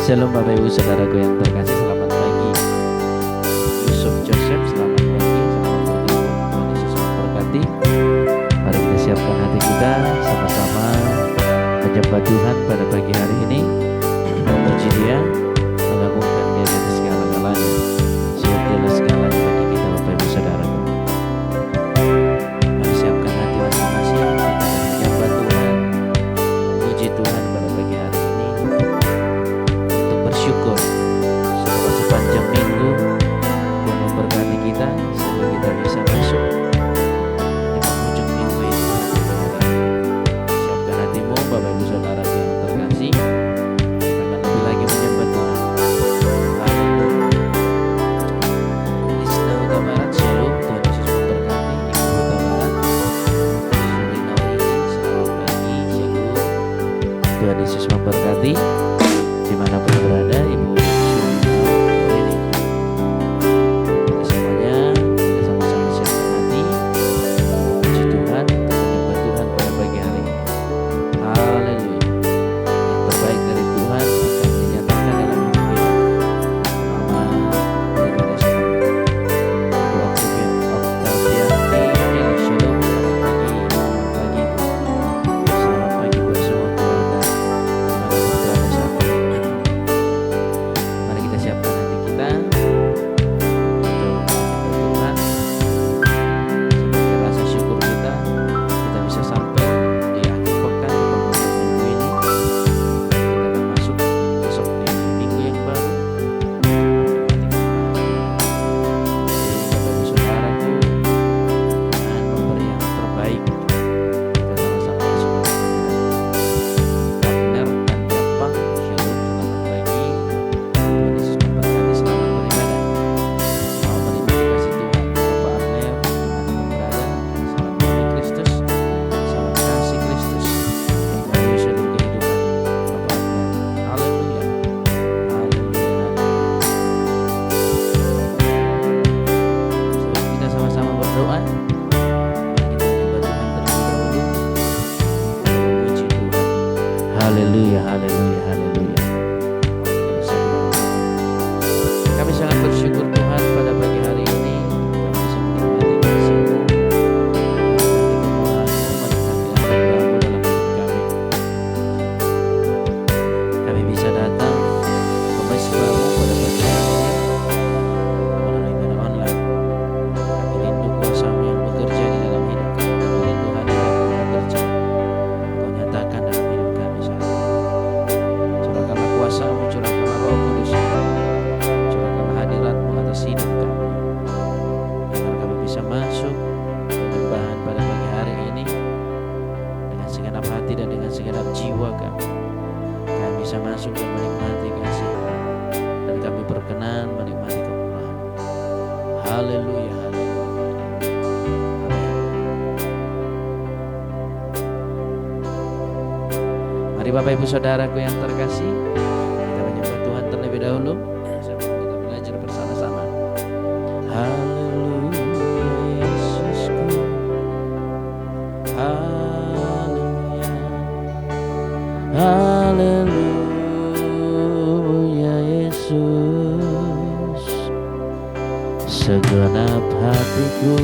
Shalom Bapak Ibu Saudaraku yang terkasih, selamat pagi. Yusuf Joseph, selamat pagi, selamat bergabung. Tuhan Yesus memberkati. Mari kita siapkan hati kita sama-sama menyembah Tuhan pada pagi hari ini, memuji Dia, mengagungkan Dia di atas segala-galanya, sebab Dialah segalanya bagi kita Bapak Ibu Saudaraku. Mari siapkan hati masing-masing, kita akan menyembah Tuhan, memuji Tuhan pada pagi hari ini, bersyukur setelah sepanjang minggu Tuhan memberkati kita sehingga kita bisa masuk di penghujung minggu ini. Siapkan hatimu Bapak Ibu Saudara yang terkasih, kita akan lebih lagi menyembah Tuhan. Haleluya. Isna Huta Barat, Shalom, Tuhan Yesus memberkati. Ibu Huta Barat, Suriname, selamat pagi, Shalom, Tuhan Yesus memberkati. Dimanapun berada Ibu Suriname ini, kita semuanya kita sama-sama siapkan hati, puji Tuhan, kita menyembah Tuhan pada pagi hari ini. Haleluya. Yang terbaik dari Tuhan akan dinyatakan dalam hidup kita. Mama, mari kita semua Bu Oktavianti, Shalom, selamat pagi, selamat pagi Bu. Selamat pagi buat semua keluarga dimanapun berada saat ini. Mari kita siapkan hati kita untuk menyembah Tuhan. Sebagai rasa syukur kita bisa sampai di akhir pekan, di penghujung minggu ini. Kita akan masuk besok di minggu yang baru. Bapak Ibu Saudaraku, Tuhan memberi yang terbaik. Kita sama-sama masuk ke Wagner dan Jepang. Shalom, selamat pagi. Tuhan Yesus memberkati, selamat beribadah. Mau menikmati kasih Tuhan. Bapak Arnel, dimanapun berada, salam damai Kristus, salam kasih Kristus yang memenuhi seluruh kehidupan Bapak Arnel. Haleluya, haleluya. Sebelum kita sama-sama berdoa, mari kita menyembah Tuhan terlebih dahulu, memuji Tuhan. Haleluya, haleluya, haleluya. Kami sangat bersyukur Tuhan pada pagi hari ini kami bisa menikmati kasih-Mu, menikmati kemurahan-Mu, menikmati anugerah-Mu dalam hidup kami. Kami bisa datang ke mesbah-Mu pada pagi hari ini melalui ibadah online. Kami rindu kuasa-Mu yang bekerja di dalam hidup kami. Kami rindu hadirat-Mu bekerja. Kau nyatakan dalam hidup kami saat ini. Curahkanlah kuasa-Mu, curahkanlah Roh Kudus-Mu, curahkanlah hadirat-Mu atas hidup kami, agar kami bisa masuk penyembahan pada pagi hari ini dengan segenap hati dan dengan segenap jiwa kami. Kami bisa masuk dan menikmati kasih-Mu, dan kami berkenan menikmati kemurahan-Mu. Haleluya, haleluya. Amin. Mari Bapak Ibu Saudaraku yang terkasih, kita menyembah Tuhan terlebih dahulu sebelum kita belajar bersama-sama. Haleluya Yesusku, haleluya, haleluya Yesus. Segenap hatiku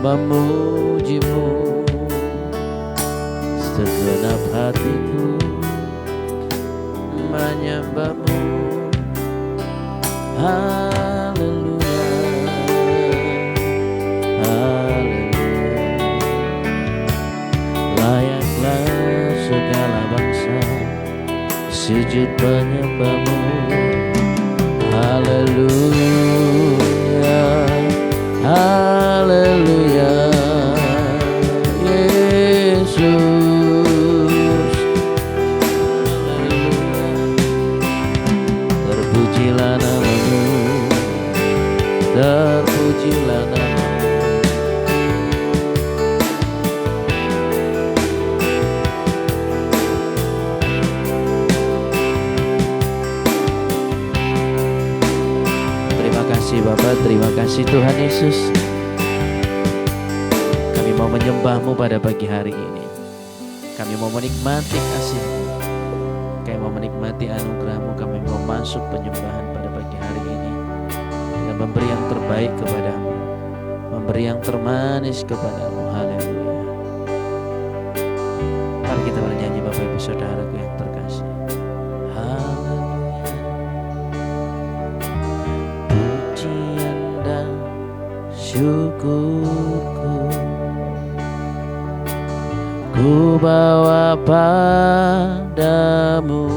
memuji-Mu, segenap hatiku menyembah-Mu. Haleluya, haleluya. Layaklah segala bangsa sujud menyembah-Mu. Haleluya, haleluya Yesus. Terpujilah nama-Mu, terpujilah nama-Mu. Terima kasih Bapak, terima kasih Tuhan Yesus. Kami mau menyembah-Mu pada pagi hari ini. Kami mau menikmati kasih-Mu. kami mau menikmati anugerah-Mu, kami mau masuk penyembahan pada pagi hari ini dengan memberi yang terbaik kepada-Mu, memberi yang termanis kepada-Mu. Haleluya. Mari kita bernyanyi Bapak Ibu Saudaraku yang terkasih. Haleluya. Pujian dan syukurku ku bawa padamu,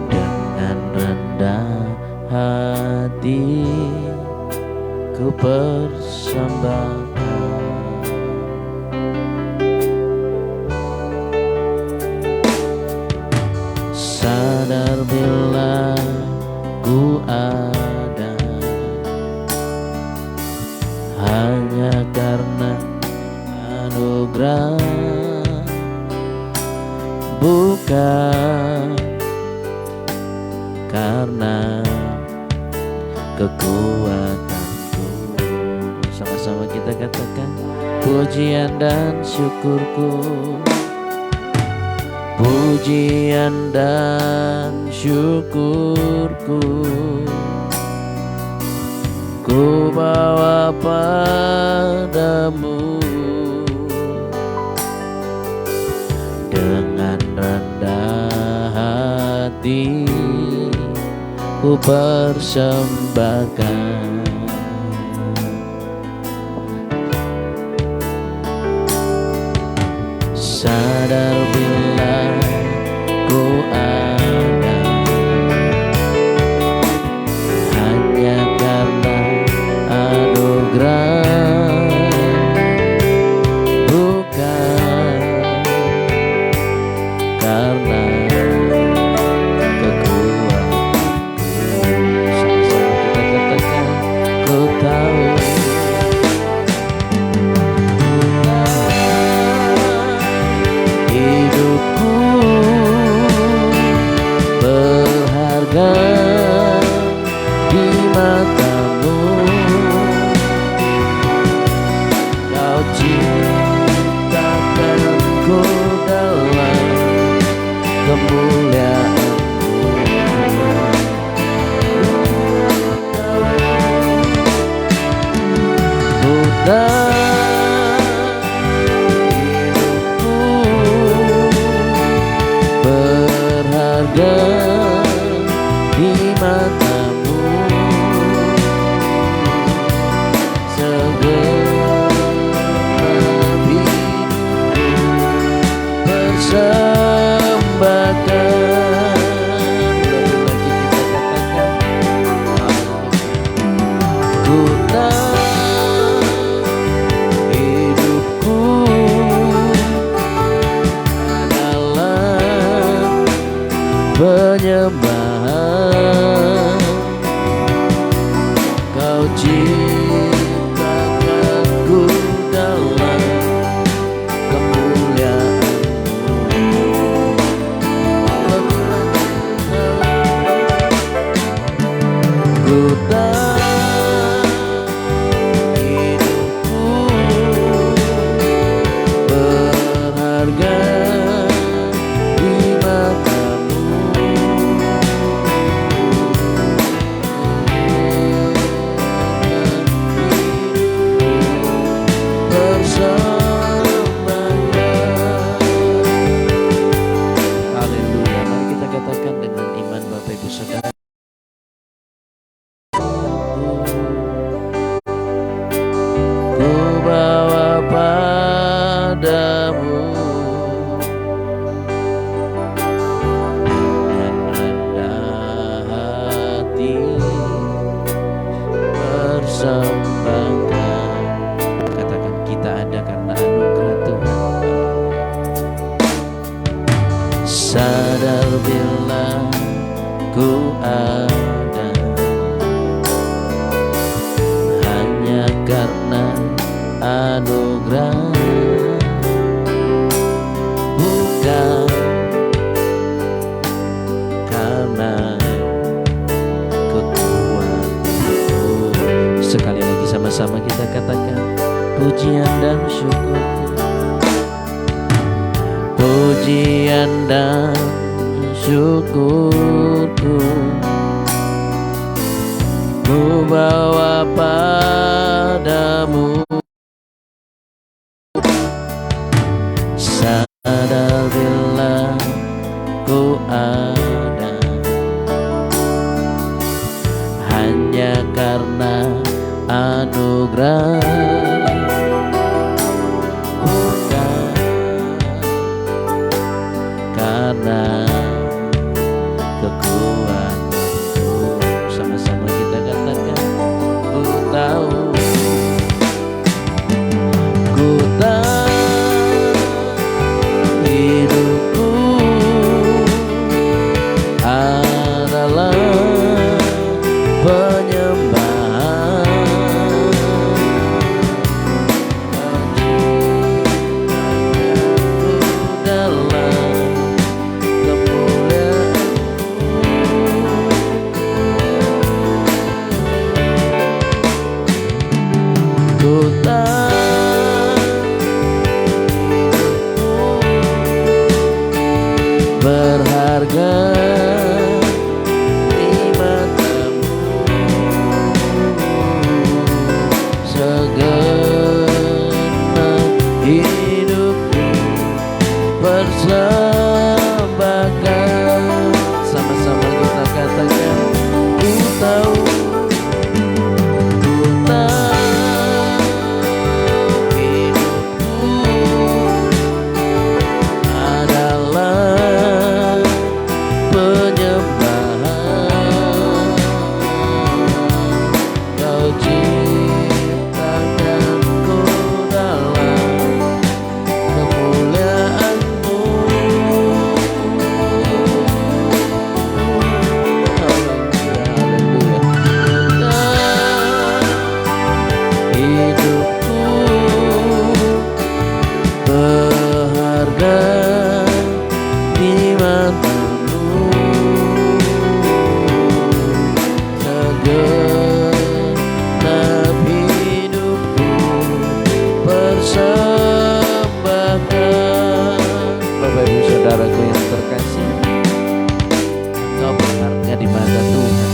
dengan rendah hati ku persembahkan. Sadar bila ku ada hanya karena anugerah, bukan karena kekuatanku. Sama-sama kita katakan, pujian dan syukurku, pujian dan syukurku ku bawa padamu, dengan rendah hati ku persembahkan. Sadar bila ku ada hanya karena anugerah, bukan karena kekuatanku. Sama-sama kita katakan, ku tahu hidupku berharga di mata-Mu. Kau ciptakanku dalam kemuliaan-Mu. Ku tahu berharga di mata-Mu, segenap hidupku persembahkan. Lagi kita katakan, ku tahu hidupku adalah penyembahan. Kau ciptakanku dalam kemuliaan-Mu. Ku tahu hidupku berharga di mata-Mu, persembahkan. Haleluya. Mari kita katakan dengan iman Bapak Ibu Saudara. Ku bawa padamu, dengan rendah hati persembahkan. Katakan, kita ada karena anugerah Tuhan. Sadar bila ku ada hanya karena anugerah, bukan karena kekuatanku. Sekali lagi sama-sama kita katakan, pujian dan syukur, pujian pujian dan syukurku ku bawa padamu. Sadar bila ku ada hanya karena anugerah, bukan karena kekuatanku. Sama-sama kita katakan, ku tahu, ku tahu hidupku adalah penyembahan. Berharga di matamu, segenap hidupku persembahkan. Sama-sama kita katakan, ku tahu, ku tahu hidupku adalah penyembahan. Kau ciptakanku dalam kemuliaan-Mu. Hidupku berharga di matamu, segenap hidupku persembahkan. Bapak Ibu Saudaraku yang terkasih, Engkau berharga di mata Tuhan.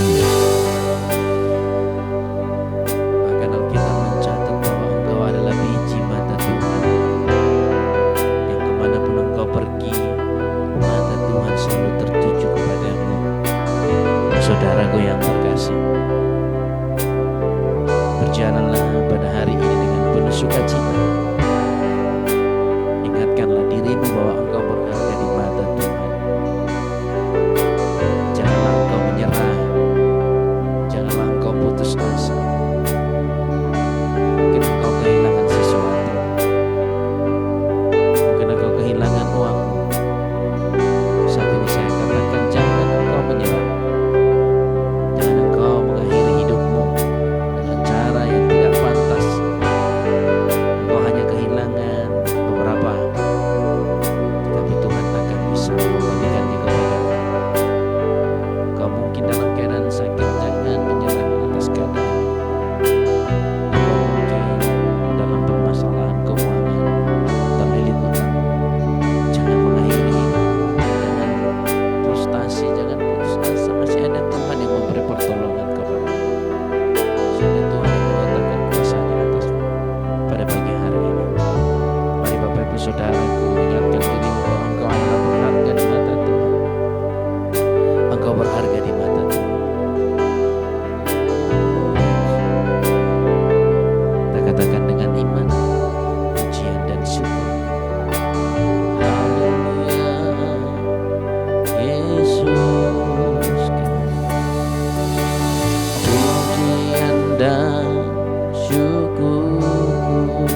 Bahkan Alkitab mencatat bahwa Engkau adalah biji mata Tuhan, yang kemanapun Engkau pergi, mata Tuhan selalu tertuju kepadamu. Saudaraku yang terkasih, berjalanlah pada hari ini dengan penuh sukacita. Ingatkanlah dirimu bahwa engkau berharga di mata Tuhan. Janganlah engkau menyerah, janganlah engkau putus asa. Mungkin engkau kehilangan sesuatu, mungkin engkau kehilangan uangmu. Saat ini saya katakan, jangan engkau menyerah. Jangan engkau mengakhiri hidupmu dengan cara yang tidak pantas. Engkau hanya kehilangan beberapa, tetapi Tuhan akan bisa memberikannya kepadamu. Engkau mungkin dalam keadaan sakit, jangan menyerah atas keadaan. Engkau mungkin dalam permasalahan keuangan, terlilit utang, jangan mengakhiri hidup, jangan frustasi, jangan putus asa. Masih ada Tuhan yang memberi pertolongan kepadamu. Masih ada Tuhan yang menyatakan kuasa-Nya atasmu pada pagi hari ini. Mari Bapak Ibu Saudaraku, ingatkan dirimu bahwa engkau adalah berharga di mata Tuhan. Engkau berharga di mata Tuhan. Kita katakan dengan iman, pujian dan syukur. Haleluya, Yesus. Pujian dan syukurku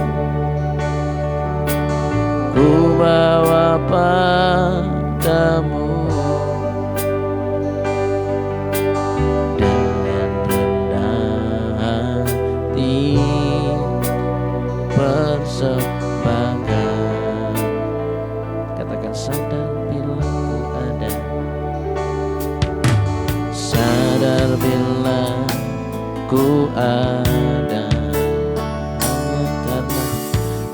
ku bawa padamu, dengan rendah hati persembahkan. Katakan, sadar bila ku ada, sadar bila ku ada,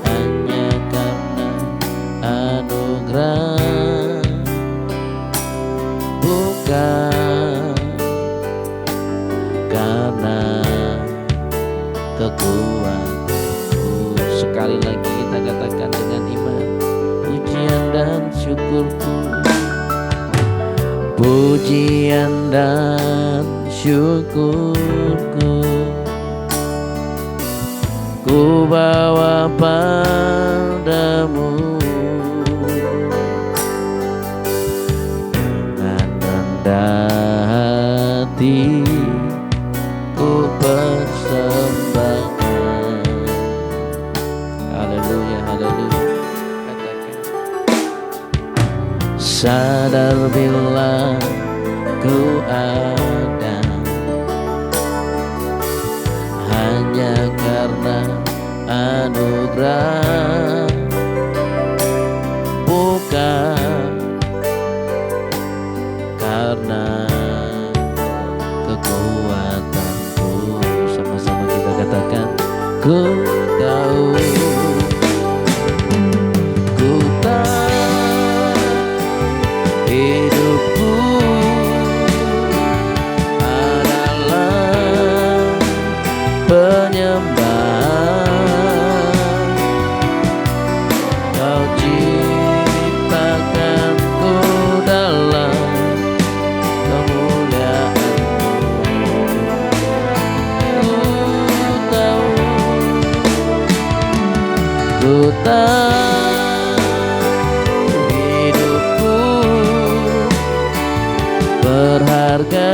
hanya karena anugerah. pujian dan syukurku ku bawa padamu dengan rendah hati ku persembahkan. Haleluya, haleluya. Katakan, sadar bila ku ada hanya karena anugerah, bukan karena kekuatanku. Sama-sama kita katakan, ku tahu, ku tahu hidupku adalah penyembahan. Kau ciptakanku dalam kemuliaan-Mu. Ku tahu hidupku berharga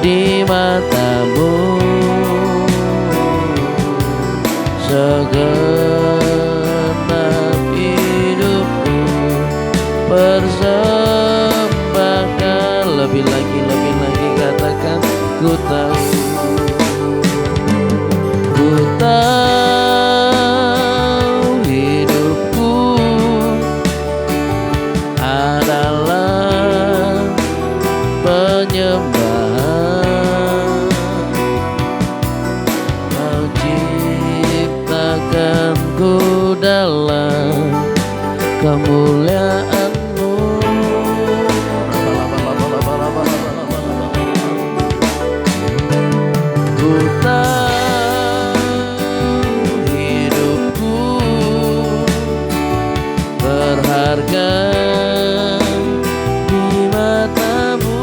di mata-Mu. Segenap hidupku persembahkan. Lebih lagi katakan, ku tahu, ku tahu hidupku adalah penyembahan. Kau ciptakanku dalam kemuliaan-Mu. Ku tahu hidupku berharga di mata-Mu.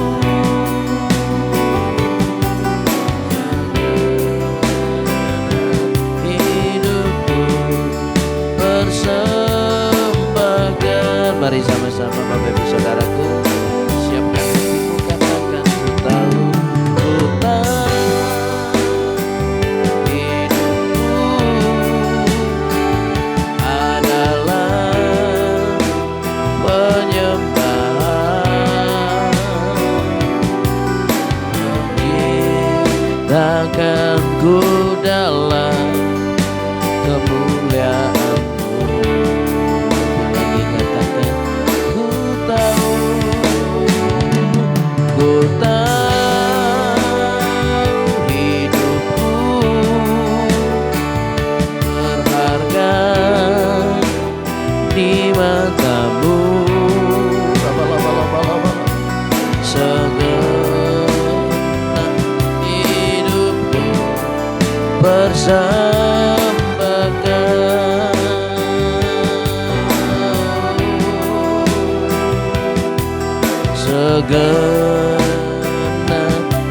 Hidupku persembahkan. Mari sama-sama Bapak Ibu Saudaraku, siapkan hatimu, katakan, ku tahu, ku tahu hidupku adalah penyembahan. Ciptakanku dalam kemuliaan-Mu. Lagi katakan, ku tahu, ku tahu hidupku berharga di mata-Mu. Segenap hidupku persembahkan. Segenap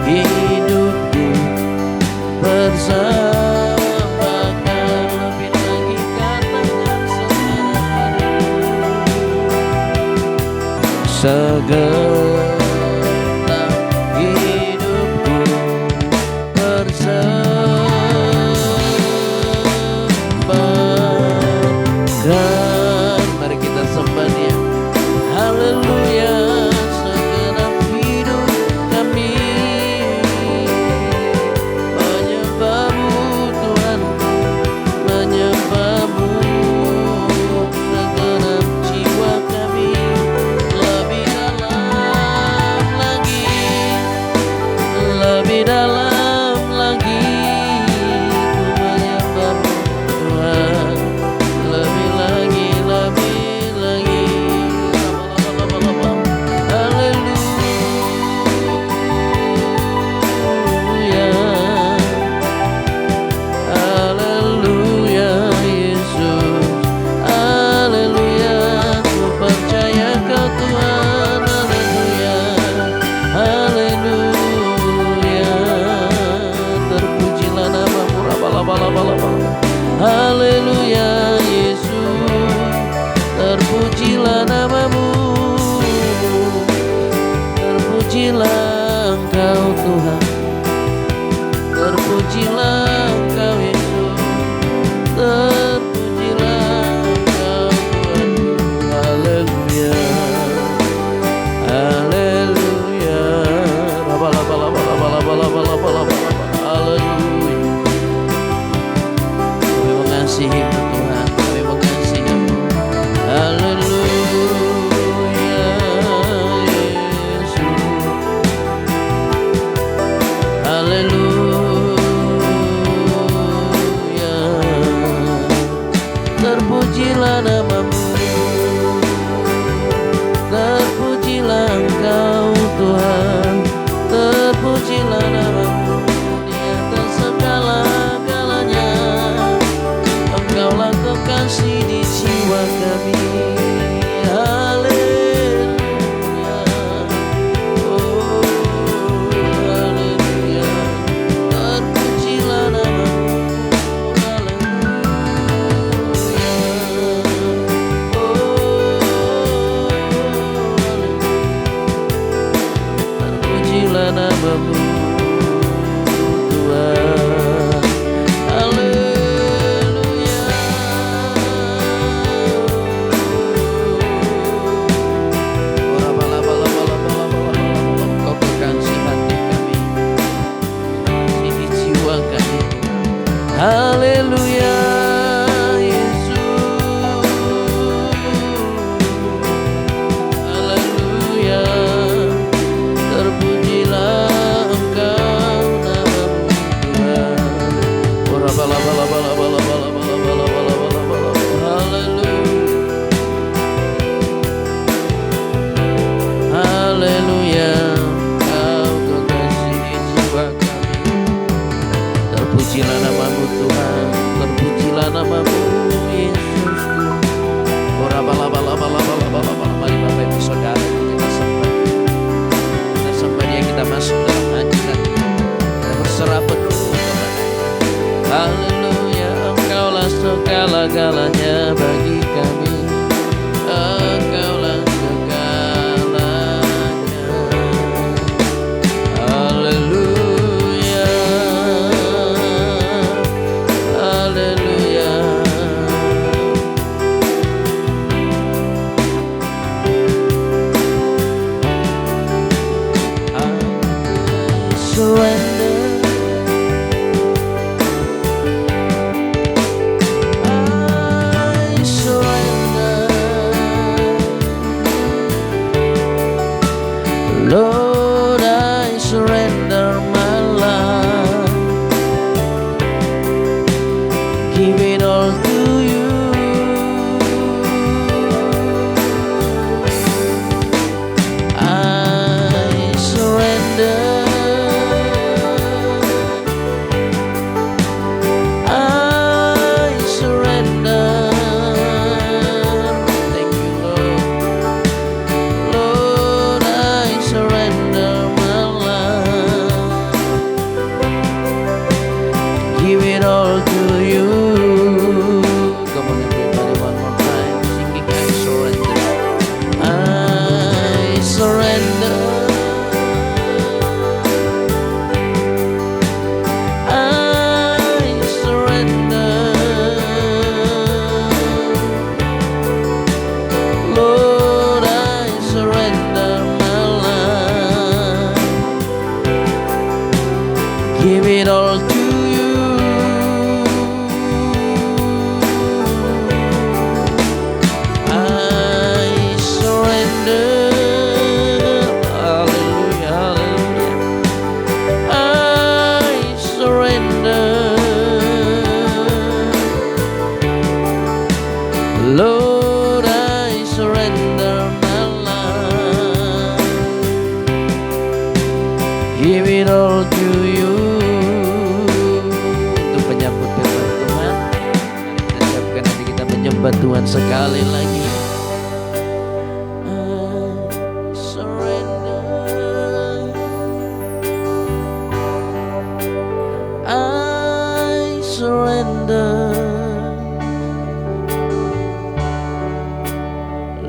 hidupku persembahkan. Lebih lagi katakan, segenap hidupku persembahkan. Mari kita sembah Dia. Haleluya. Segenap hidup kami menyembah-Mu Tuhan, menyembah-Mu. Segenap jiwa kami lebih dalam terpujilah namamu, terpujilah Engkau Tuhan, terpujilah namamu di atas segala-galanya. Engkaulah kekasih di jiwa kami. Haleluya, oh haleluya, terpujilah namamu. Haleluya, oh terpujilah namamu Tuhan. Haleluya, Kau kekasih hati kami, ini jiwa kami. Haleluya, Yesus. Haleluya, terpujilah Engkau namamu Tuhan. Haleluya, Kau kekasih di jiwa kami. Terpujilah namamu Tuhan, terpujilah namamu Yesusku. Mari Bapak Ibu Saudara kita sembah Dia, kita masuk dalam hadirat Dia, kita berserah penuh kepada-Nya. Haleluya, Engkaulah segala-galanya bagi kami, Engkaulah segalanya. Haleluya, haleluya. I surrender, I surrender. Lord, I surrender my life, give it all to you. I surrender, I surrender. Thank you, Lord. Lord, I surrender my life, give it all to you. Come on everybody, one more time, singing I surrender. I surrender, I surrender. Lord, I surrender my life, give it all to you. I surrender. Hallelujah, hallelujah. I surrender. Lord, I surrender my life, give it all to you. Untuk menyambut firman Tuhan, mari kita siapkan hati kita menyembah Tuhan sekali lagi. I surrender, I surrender.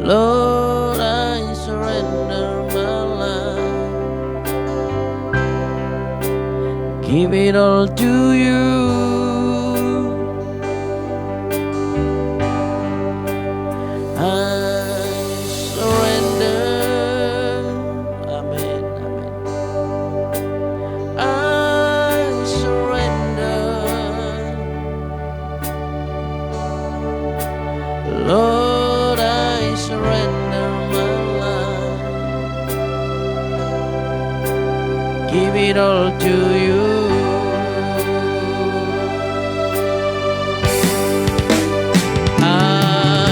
Lord, I surrender my life, give it all to you. I surrender. Amen, amen. I surrender. Lord, I surrender my life, give it all to you. I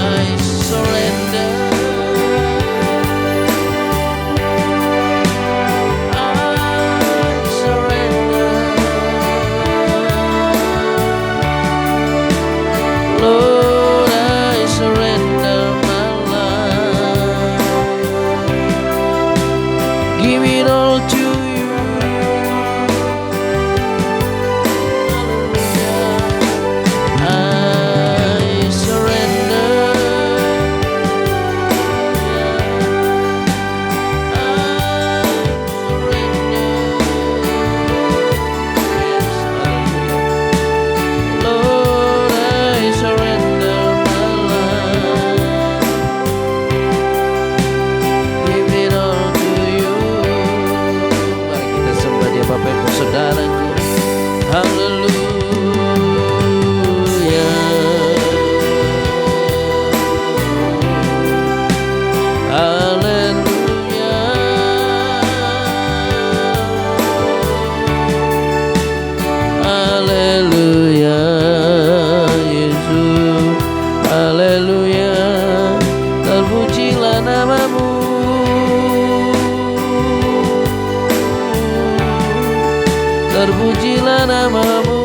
terpujilah namamu.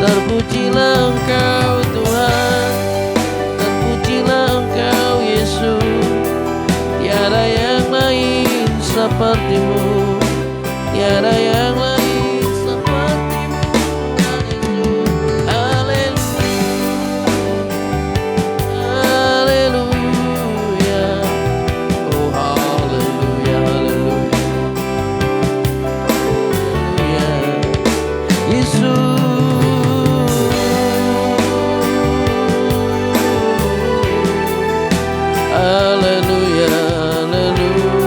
Terpujilah Engkau Tuhan, terpujilah Engkau Yesus. Tiada yang lain sepertimu, tiada yang lain sepertimu Tuhan Yesus. Haleluya, oh haleluya, haleluya, Yesus. Haleluya, haleluya.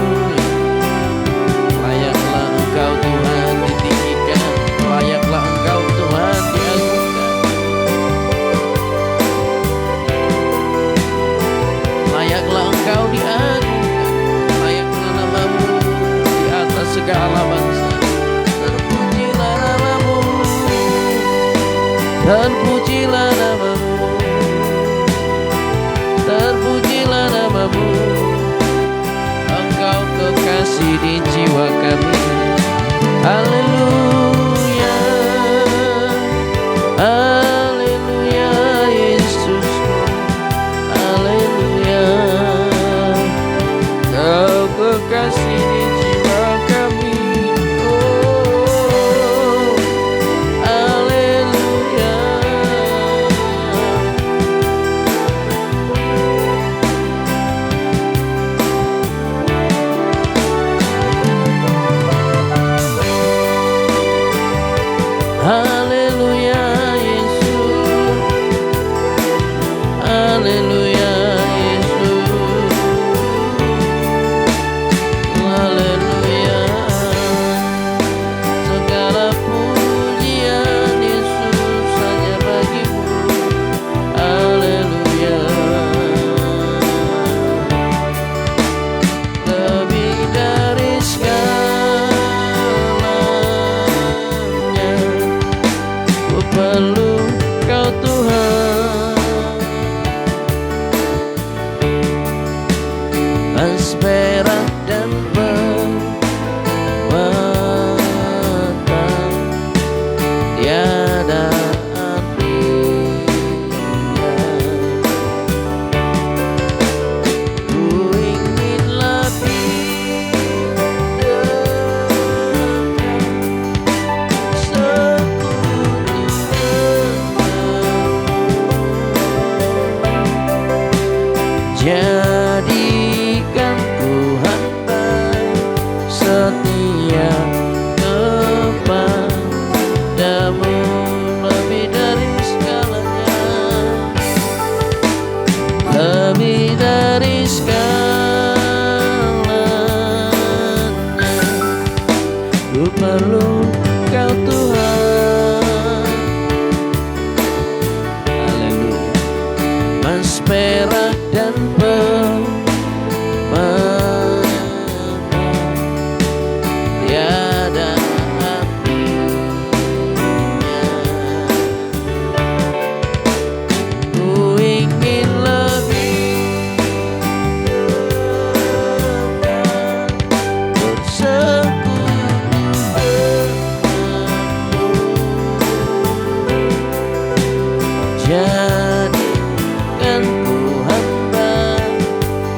Layaklah Engkau Tuhan ditinggikan, layaklah Engkau Tuhan diagungkan. Layaklah Engkau diagungkan, layaklah namamu di atas segala bangsa. Terpujilah namamu, terpujilah namamu, terpujilah namamu. Engkau kekasih di jiwa kami. Haleluya, haleluya Yesus. Haleluya, Engkau kekasih di jiwa kami. Oh, haleluya. Haleluya Yesus, haleluya Yesus, haleluya. Segala pujian Yesus hanya bagimu. Haleluya. Lebih dari segalanya ku perlu Kau Tuhan. Emas perak dan permata tiada artinya. Ku ingin lebih dekat sekutu jadikan ku hamba setia kepadamu. Lebih dari segalanya, lebih dari segalanya, ku perlu Kau Tuhan. Haleluya. Emas perak dan permata tiada artinya. Ku ingin lebih dekat bersekutu denganmu. Jadikan ku hamba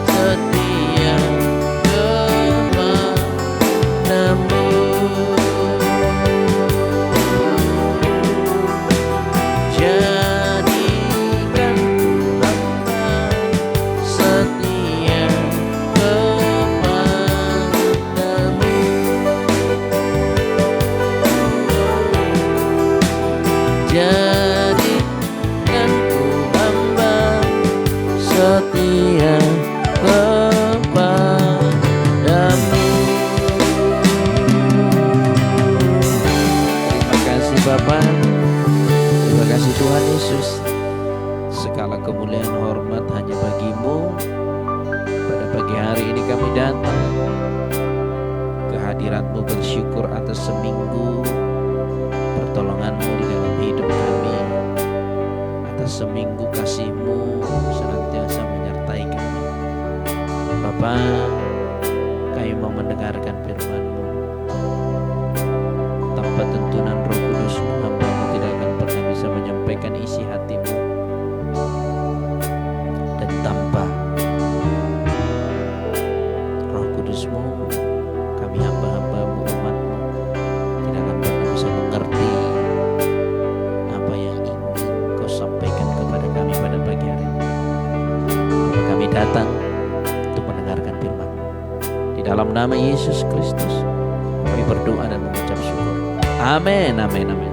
setia kepadamu. Jadikan ku hamba setia kepadamu. Jadikan ku hamba setia kepadamu. Terima kasih Bapa, terima kasih Tuhan Yesus. Segala kemuliaan hormat hanya bagimu. Pada pagi hari ini kami datang ke hadirat-Mu bersyukur atas seminggu pertolongan-Mu di dalam hidup kami, atas seminggu kasih-Mu senantiasa menyertai kami. Bapa, kami sampaikan isi hatimu. Dan tanpa Roh Kudusmu, kami hamba-hambamu, umatmu, tidak akan pernah bisa mengerti apa yang ingin kau sampaikan kepada kami pada pagi hari ini. Kami datang untuk mendengarkan firman-Mu. Di dalam nama Yesus Kristus kami berdoa dan mengucap syukur. Amin, amin, amin.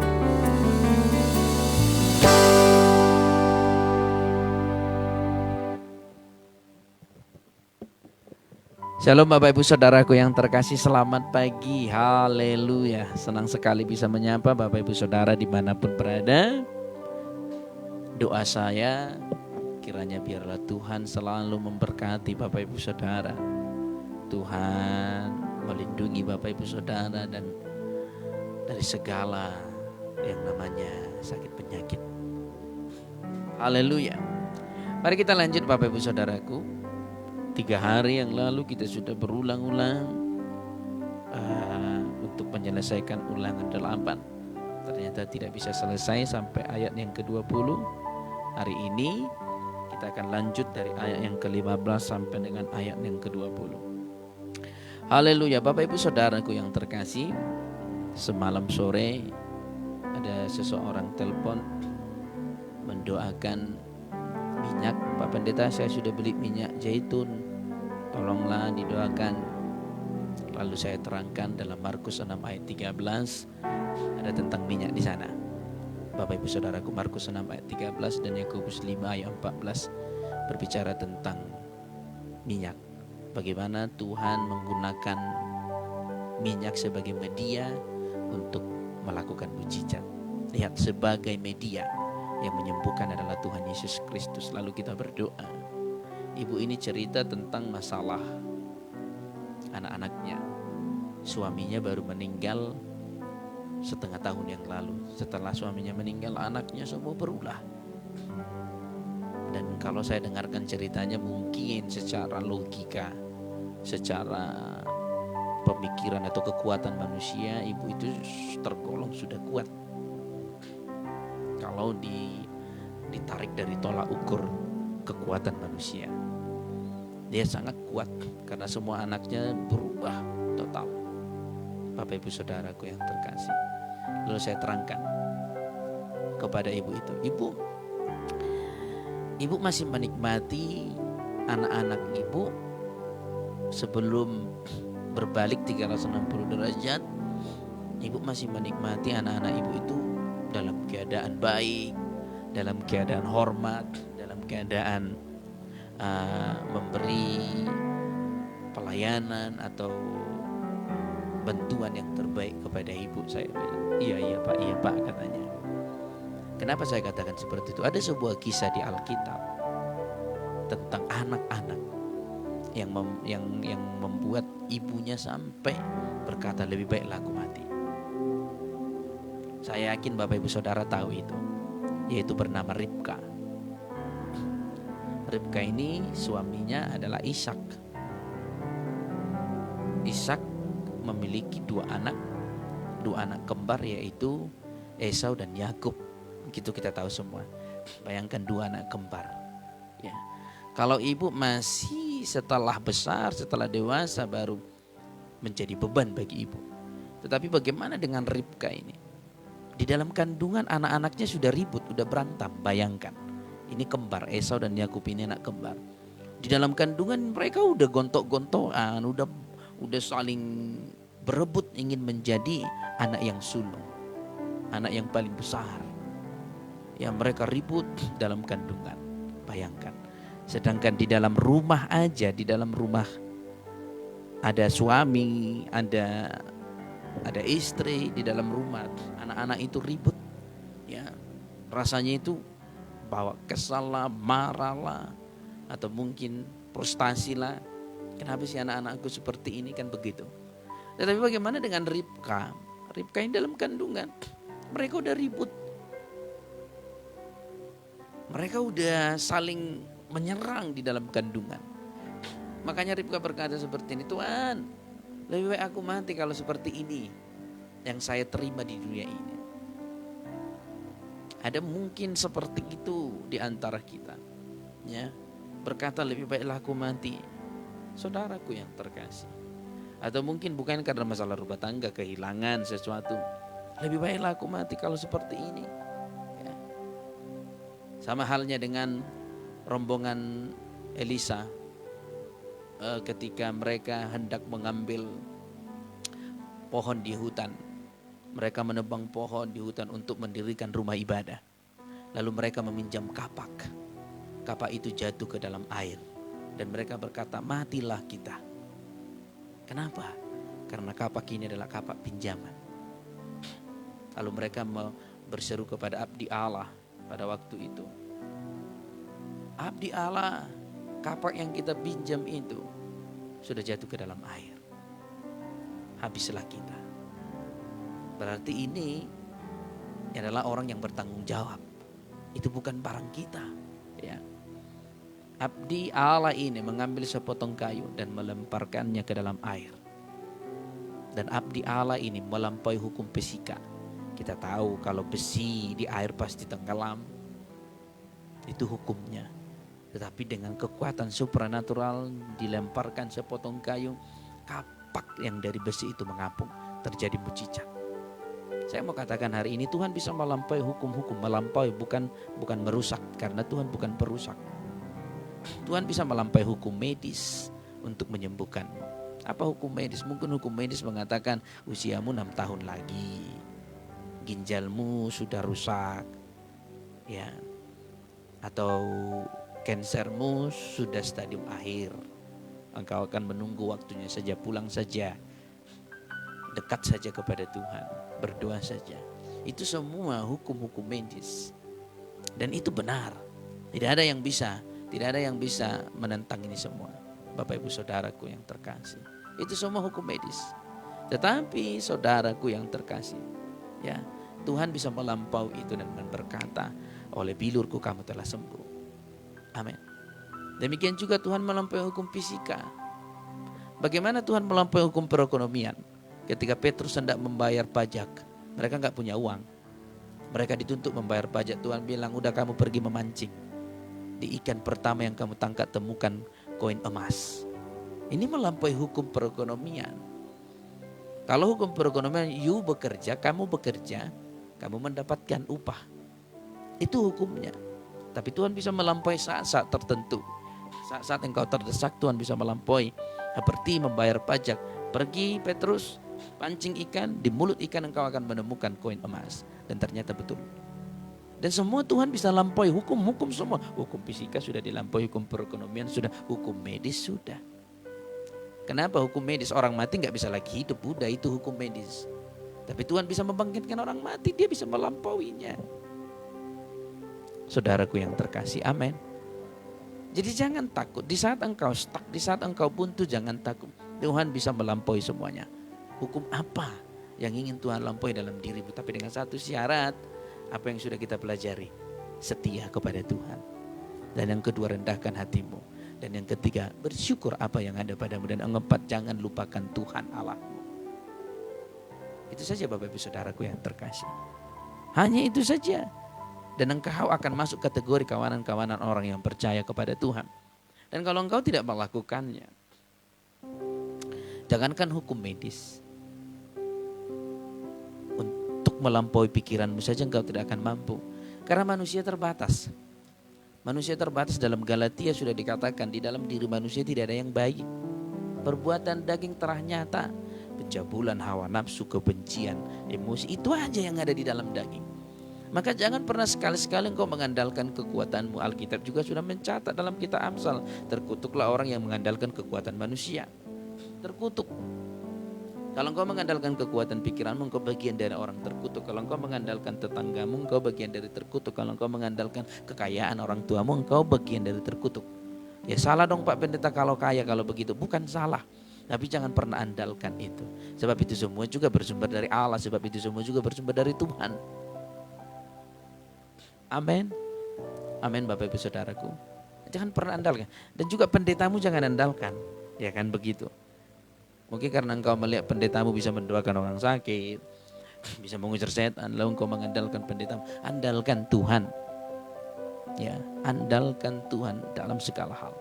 Shalom Bapak Ibu Saudaraku yang terkasih, selamat pagi, haleluya. Senang sekali bisa menyapa Bapak Ibu Saudara dimanapun berada. Doa saya, kiranya biarlah Tuhan selalu memberkati Bapak Ibu Saudara. Tuhan melindungi Bapak Ibu Saudara dan dari segala yang namanya sakit penyakit. Haleluya. Mari kita lanjut Bapak Ibu Saudaraku. 3 hari yang lalu kita sudah berulang-ulang untuk menyelesaikan ulangan 8. Ternyata tidak bisa selesai sampai ayat yang ke-20. Hari ini kita akan lanjut dari ayat yang ke-15 sampai dengan ayat yang ke-20. Haleluya. Bapak Ibu Saudaraku yang terkasih, semalam sore ada seseorang telepon mendoakan minyak. Pak Pendeta, saya sudah beli minyak zaitun, tolonglah didoakan. Lalu saya terangkan dalam Markus 6 ayat 13 ada tentang minyak di sana. Bapak Ibu Saudaraku, Markus 6 ayat 13 dan Yakobus 5 ayat 14 berbicara tentang minyak. Bagaimana Tuhan menggunakan minyak sebagai media untuk melakukan mujizat. Lihat, sebagai media yang menyembuhkan adalah Tuhan Yesus Kristus. Lalu kita berdoa. Ibu ini cerita tentang masalah anak-anaknya. Suaminya baru meninggal setengah tahun yang lalu. Setelah suaminya meninggal, anaknya semua berulah. Dan kalau saya dengarkan ceritanya, mungkin secara logika, secara pemikiran atau kekuatan manusia, ibu itu tergolong sudah kuat. Kalau ditarik dari tolak ukur kekuatan manusia, dia sangat kuat karena semua anaknya berubah total. Bapak Ibu Saudaraku yang terkasih, lalu saya terangkan kepada ibu itu, ibu masih menikmati anak-anak ibu sebelum berbalik 360 derajat. Ibu masih menikmati anak-anak ibu itu dalam keadaan baik, dalam keadaan hormat, dalam keadaan memberi pelayanan atau bantuan yang terbaik kepada ibu. Saya bilang, iya pak katanya. Kenapa saya katakan seperti itu? Ada sebuah kisah di Alkitab tentang anak-anak yang membuat ibunya sampai berkata, lebih baiklah aku mati. Saya yakin Bapak Ibu Saudara tahu itu, yaitu bernama Ribka. Ribka ini suaminya adalah Ishak. Ishak memiliki dua anak kembar, yaitu Esau dan Yakub. Begitu kita tahu semua. Bayangkan 2 anak kembar. Ya. Kalau ibu masih setelah besar, setelah dewasa baru menjadi beban bagi ibu. Tetapi bagaimana dengan Ribka ini? Di dalam kandungan anak-anaknya sudah ribut, sudah berantem. Bayangkan, ini kembar, Esau dan Yakub ini anak kembar. Di dalam kandungan mereka udah gontok-gontokan, udah saling berebut ingin menjadi anak yang sulung, anak yang paling besar. Ya, mereka ribut dalam kandungan. Bayangkan. Sedangkan di dalam rumah aja, di dalam rumah ada suami, ada istri di dalam rumah, anak-anak itu ribut, ya rasanya itu bawa kesal lah, marah lah, atau mungkin frustasi lah. Kenapa sih anak-anakku seperti ini, kan begitu. Tetapi bagaimana dengan Ribka? Ribka ini dalam kandungan, mereka udah ribut, mereka udah saling menyerang di dalam kandungan. Makanya Ribka berkata seperti ini, Tuhan, lebih baik aku mati kalau seperti ini yang saya terima di dunia ini. Ada mungkin seperti itu di antara kita, ya, berkata lebih baiklah aku mati. Saudaraku yang terkasih, atau mungkin bukan karena masalah rumah tangga, kehilangan sesuatu, lebih baiklah aku mati kalau seperti ini, ya. Sama halnya dengan rombongan Elisa, ketika mereka hendak mengambil pohon di hutan. Mereka menebang pohon di hutan untuk mendirikan rumah ibadah. Lalu mereka meminjam kapak. Kapak itu jatuh ke dalam air. Dan mereka berkata, matilah kita. Kenapa? Karena kapak ini adalah kapak pinjaman. Lalu mereka berseru kepada abdi Allah pada waktu itu. Abdi Allah, kapak yang kita pinjam itu sudah jatuh ke dalam air. Habislah kita. Berarti ini adalah orang yang bertanggung jawab. Itu bukan barang kita, ya. Abdi Allah ini mengambil sepotong kayu dan melemparkannya ke dalam air. Dan abdi Allah ini melampaui hukum fisika. Kita tahu kalau besi di air pasti tenggelam. Itu hukumnya. Tetapi dengan kekuatan supranatural dilemparkan sepotong kayu, kapak yang dari besi itu mengapung, terjadi mujizat. Saya mau katakan hari ini Tuhan bisa melampaui hukum-hukum, melampaui bukan merusak, karena Tuhan bukan perusak. Tuhan bisa melampaui hukum medis untuk menyembuhkanmu. Apa hukum medis? Mungkin hukum medis mengatakan usiamu 6 tahun lagi, ginjalmu sudah rusak, ya, atau kansermu sudah stadium akhir. Engkau akan menunggu waktunya saja, pulang saja, dekat saja kepada Tuhan, berdoa saja. Itu semua hukum-hukum medis. Dan itu benar. Tidak ada yang bisa menentang ini semua. Bapak Ibu saudaraku yang terkasih, itu semua hukum medis. Tetapi saudaraku yang terkasih, ya, Tuhan bisa melampaui itu dan berkata, oleh bilurku kamu telah sembuh. Amin. Demikian juga Tuhan melampaui hukum fisika. Bagaimana Tuhan melampaui hukum perekonomian? Ketika Petrus hendak membayar pajak, mereka nggak punya uang. Mereka dituntut membayar pajak. Tuhan bilang, udah kamu pergi memancing. Di ikan pertama yang kamu tangkap temukan koin emas. Ini melampaui hukum perekonomian. Kalau hukum perekonomian, kamu bekerja, kamu mendapatkan upah. Itu hukumnya. Tapi Tuhan bisa melampaui saat-saat tertentu. Saat-saat engkau terdesak, Tuhan bisa melampaui. Seperti membayar pajak. Pergi Petrus, pancing ikan, di mulut ikan engkau akan menemukan koin emas. Dan ternyata betul. Dan semua Tuhan bisa lampaui hukum-hukum semua. Hukum fisika sudah dilampaui, hukum perekonomian sudah, hukum medis sudah. Kenapa hukum medis? Orang mati gak bisa lagi hidup, udah itu hukum medis. Tapi Tuhan bisa membangkitkan orang mati, dia bisa melampauinya. Saudaraku yang terkasih, amin. Jadi jangan takut, di saat engkau stuck, di saat engkau buntu, jangan takut. Tuhan bisa melampaui semuanya. Hukum apa yang ingin Tuhan lampaui dalam dirimu? Tapi dengan satu syarat, apa yang sudah kita pelajari? Setia kepada Tuhan. Dan yang kedua, rendahkan hatimu. Dan yang ketiga, bersyukur apa yang ada padamu. Dan yang keempat, jangan lupakan Tuhan Allahmu. Itu saja Bapak Ibu Saudaraku yang terkasih. Hanya itu saja. Dan engkau akan masuk kategori kawanan-kawanan orang yang percaya kepada Tuhan. Dan kalau engkau tidak melakukannya, jangankan hukum medis, untuk melampaui pikiranmu saja engkau tidak akan mampu. Karena manusia terbatas. Manusia terbatas, dalam Galatia sudah dikatakan, di dalam diri manusia tidak ada yang baik. Perbuatan daging terah nyata, pencabulan, hawa nafsu, kebencian, emosi, itu aja yang ada di dalam daging. Maka jangan pernah sekali-sekali engkau mengandalkan kekuatanmu. Alkitab juga sudah mencatat dalam kitab Amsal, terkutuklah orang yang mengandalkan kekuatan manusia. Terkutuk. Kalau engkau mengandalkan kekuatan pikiranmu, engkau bagian dari orang terkutuk. Kalau engkau mengandalkan tetanggamu, engkau bagian dari terkutuk. Kalau engkau mengandalkan kekayaan orang tuamu, engkau bagian dari terkutuk. Ya salah dong Pak Pendeta kalau kaya, kalau begitu. Bukan salah. Tapi jangan pernah andalkan itu. Sebab itu semua juga bersumber dari Allah. Sebab itu semua juga bersumber dari Tuhan. Amin. Amin Bapak Ibu Saudaraku. Jangan pernah andalkan. Dan juga pendetamu jangan andalkan. Ya kan begitu. Mungkin karena engkau melihat pendetamu bisa mendoakan orang sakit, bisa mengusir setan, lalu engkau mengandalkan pendeta, andalkan Tuhan. Ya, andalkan Tuhan dalam segala hal.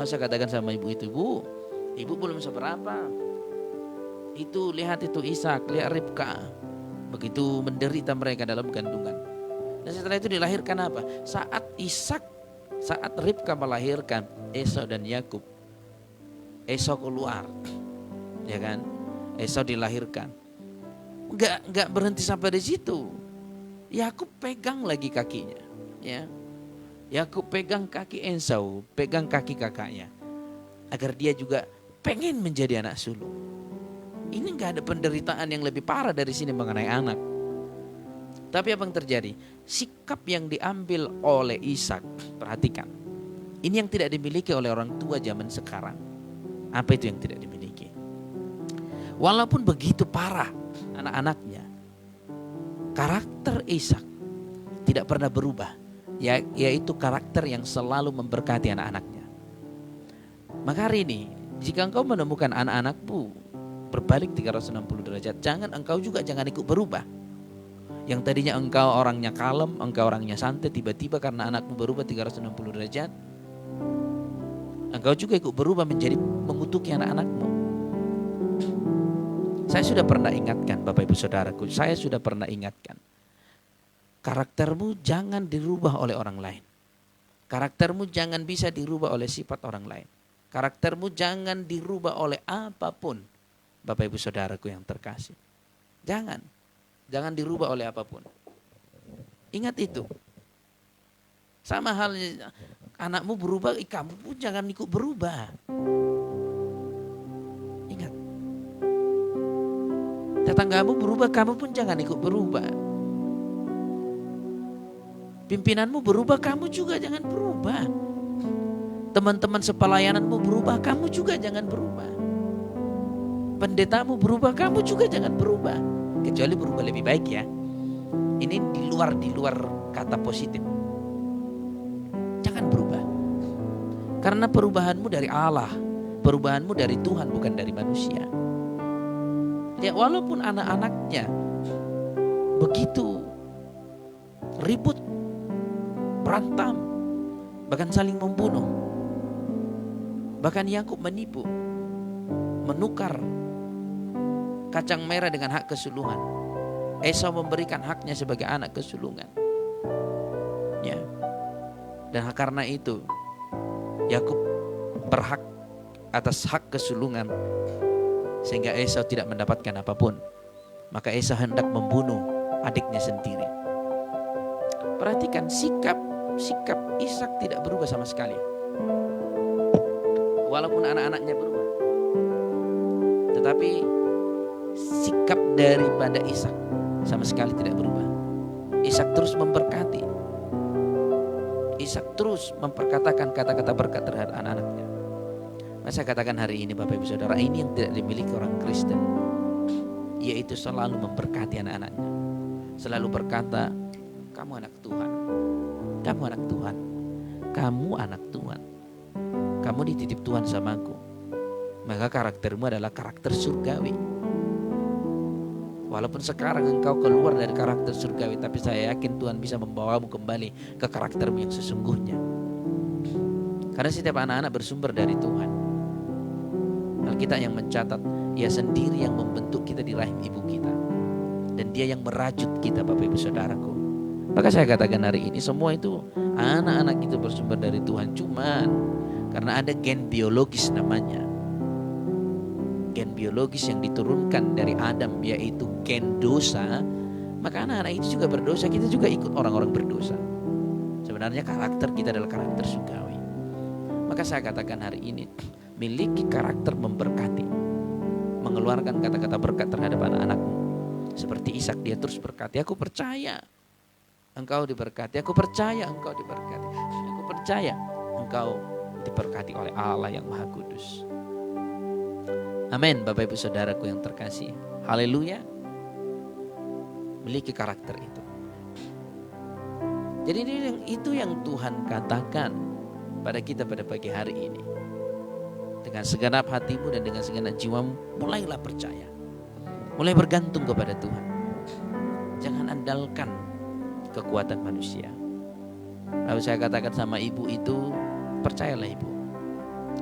Saya katakan sama ibu itu, ibu belum seberapa. Itu lihat itu Ishak, lihat Ribka, begitu menderita mereka dalam kandungan. Dan setelah itu dilahirkan apa? Saat Ribka melahirkan Esau dan Yakub, Esau keluar, ya kan? Esau dilahirkan. Enggak berhenti sampai di situ. Yakub pegang lagi kakinya, ya. Yakub pegang kaki Esau, pegang kaki kakaknya, agar dia juga pengen menjadi anak sulung. Ini enggak ada penderitaan yang lebih parah dari sini mengenai anak. Tapi apa yang terjadi? Sikap yang diambil oleh Ishak, perhatikan. Ini yang tidak dimiliki oleh orang tua zaman sekarang. Apa itu yang tidak dimiliki? Walaupun begitu parah anak-anaknya, karakter Ishak tidak pernah berubah, yaitu karakter yang selalu memberkati anak-anaknya. Maka hari ini, jika engkau menemukan anak-anakmu berbalik 360 derajat, jangan ikut berubah. Yang tadinya engkau orangnya kalem, engkau orangnya santai, tiba-tiba karena anakmu berubah 360 derajat, engkau juga ikut berubah menjadi mengutuki anak-anakmu. Saya sudah pernah ingatkan Bapak Ibu Saudaraku, karaktermu jangan dirubah oleh orang lain. Karaktermu jangan bisa dirubah oleh sifat orang lain. Karaktermu jangan dirubah oleh apapun. Bapak Ibu Saudaraku yang terkasih, jangan dirubah oleh apapun. Ingat itu. Sama halnya anakmu berubah, kamu pun jangan ikut berubah. Ingat. Tetanggamu berubah, kamu pun jangan ikut berubah. Pimpinanmu berubah, kamu juga jangan berubah. Teman-teman sepelayananmu berubah, kamu juga jangan berubah. Pendetamu berubah, kamu juga jangan berubah. Kecuali berubah lebih baik, ya. Ini di luar kata positif. Jangan berubah. Karena perubahanmu dari Allah, perubahanmu dari Tuhan, bukan dari manusia. Ya, walaupun anak-anaknya begitu ribut, berantem, bahkan saling membunuh. Bahkan Yakub menipu, menukar kacang merah dengan hak kesulungan. Esau memberikan haknya sebagai anak kesulungan. Ya. Dan karena itu Yakub berhak atas hak kesulungan, sehingga Esau tidak mendapatkan apapun. Maka Esau hendak membunuh adiknya sendiri. Perhatikan sikap Ishak tidak berubah sama sekali. Walaupun anak-anaknya berubah, tetapi sikap daripada Ishak sama sekali tidak berubah. Ishak terus memberkati. Ishak terus memperkatakan kata-kata berkat terhadap anak-anaknya. Saya katakan hari ini Bapak Ibu Saudara, ini yang tidak dimiliki orang Kristen, yaitu selalu memberkati anak-anaknya. Selalu berkata, kamu anak Tuhan, kamu anak Tuhan, kamu anak Tuhan, kamu dititip Tuhan sama aku. Maka karaktermu adalah karakter surgawi. Walaupun sekarang engkau keluar dari karakter surgawi, tapi saya yakin Tuhan bisa membawamu kembali ke karaktermu yang sesungguhnya. Karena setiap anak-anak bersumber dari Tuhan. Alkitab yang mencatat, Ia sendiri yang membentuk kita di rahim ibu kita, dan Dia yang merajut kita, Bapak Ibu Saudaraku. Maka saya katakan hari ini semua itu anak-anak itu bersumber dari Tuhan. Cuman karena ada gen biologis namanya, gen biologis yang diturunkan dari Adam, yaitu gen dosa, maka anak-anak itu juga berdosa. Kita juga ikut orang-orang berdosa. Sebenarnya karakter kita adalah karakter surgawi. Maka saya katakan hari ini, miliki karakter memberkati, mengeluarkan kata-kata berkat terhadap anak-anakmu. Seperti Ishak, dia terus berkati. Aku percaya engkau diberkati, aku percaya engkau diberkati, aku percaya engkau diberkati oleh Allah yang Maha Kudus. Amin. Bapak Ibu Saudaraku yang terkasih, haleluya. Miliki karakter itu. Jadi itu yang Tuhan katakan pada kita pada pagi hari ini. Dengan segenap hatimu dan dengan segenap jiwamu, mulailah percaya. Mulai bergantung kepada Tuhan. Jangan andalkan kekuatan manusia. Lalu saya katakan sama ibu itu, percayalah ibu,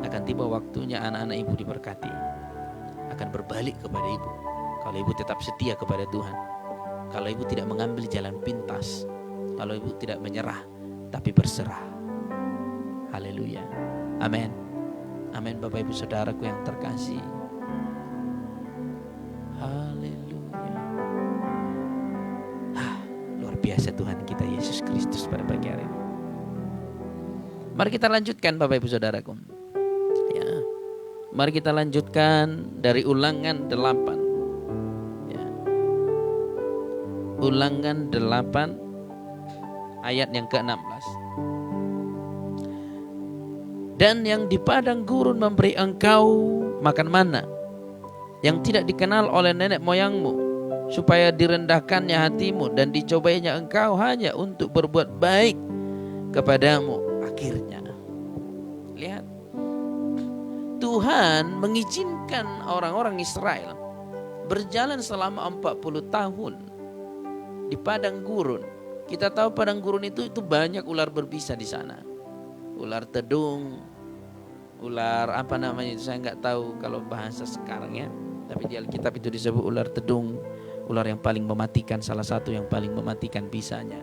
akan tiba waktunya anak-anak ibu diberkati, akan berbalik kepada ibu. Kalau ibu tetap setia kepada Tuhan, kalau ibu tidak mengambil jalan pintas, kalau ibu tidak menyerah tapi berserah. Haleluya. Amin. Amin. Bapak ibu saudaraku yang terkasih. Haleluya. Luar biasa Tuhan kita Yesus Kristus pada pagi hari ini. Mari kita lanjutkan Bapak ibu saudaraku. Ya. Mari kita lanjutkan dari Ulangan 8. Ya. Ulangan 8 ayat yang ke-16. Dan yang di padang gurun memberi engkau makan mana yang tidak dikenal oleh nenek moyangmu, supaya direndahkannya hatimu dan dicobainya engkau hanya untuk berbuat baik kepadamu. Akhirnya lihat, Tuhan mengizinkan orang-orang Israel berjalan selama 40 tahun di padang gurun. Kita tahu padang gurun itu banyak ular berbisa di sana. Ular tedung, ular apa namanya itu saya nggak tahu kalau bahasa sekarang ya. Tapi di Alkitab itu disebut ular tedung, ular yang paling mematikan, salah satu yang paling mematikan bisanya.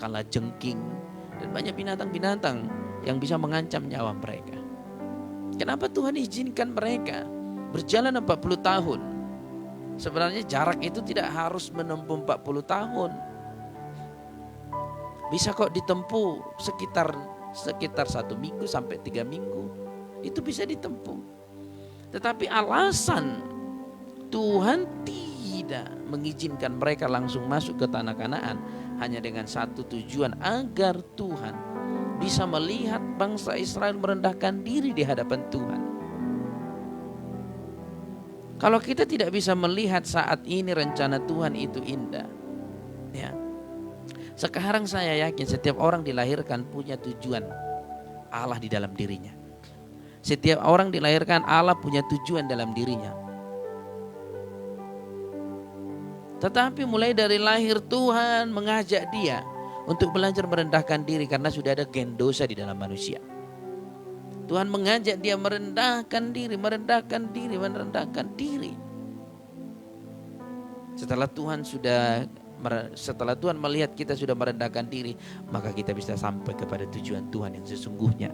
Kala jengking dan banyak binatang-binatang yang bisa mengancam nyawa mereka. Kenapa Tuhan izinkan mereka berjalan 40 tahun? Sebenarnya jarak itu tidak harus menempuh 40 tahun. Bisa kok ditempuh sekitar 1 minggu sampai 3 minggu. Itu bisa ditempuh. Tetapi alasan Tuhan tidak mengizinkan mereka langsung masuk ke tanah Kanaan hanya dengan satu tujuan, agar Tuhan bisa melihat bangsa Israel merendahkan diri di hadapan Tuhan. Kalau kita tidak bisa melihat saat ini rencana Tuhan itu indah, ya. Sekarang saya yakin setiap orang dilahirkan punya tujuan Allah di dalam dirinya. Setiap orang dilahirkan Allah punya tujuan dalam dirinya. Tetapi mulai dari lahir Tuhan mengajak dia untuk belajar merendahkan diri karena sudah ada gen dosa di dalam manusia. Tuhan mengajak dia merendahkan diri, merendahkan diri, merendahkan diri. Setelah Tuhan melihat kita sudah merendahkan diri, maka kita bisa sampai kepada tujuan Tuhan yang sesungguhnya.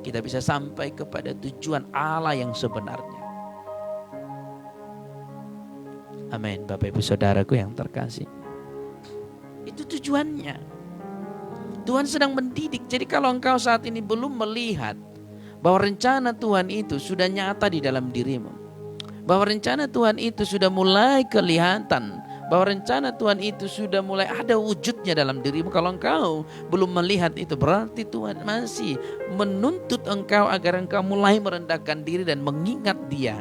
Kita bisa sampai kepada tujuan Allah yang sebenarnya. Amin. Bapak ibu saudaraku yang terkasih, itu tujuannya. Tuhan sedang mendidik. Jadi kalau engkau saat ini belum melihat bahwa rencana Tuhan itu sudah nyata di dalam dirimu, bahwa rencana Tuhan itu sudah mulai kelihatan, bahwa rencana Tuhan itu sudah mulai ada wujudnya dalam dirimu. Kalau engkau belum melihat itu, berarti Tuhan masih menuntut engkau agar engkau mulai merendahkan diri dan mengingat Dia.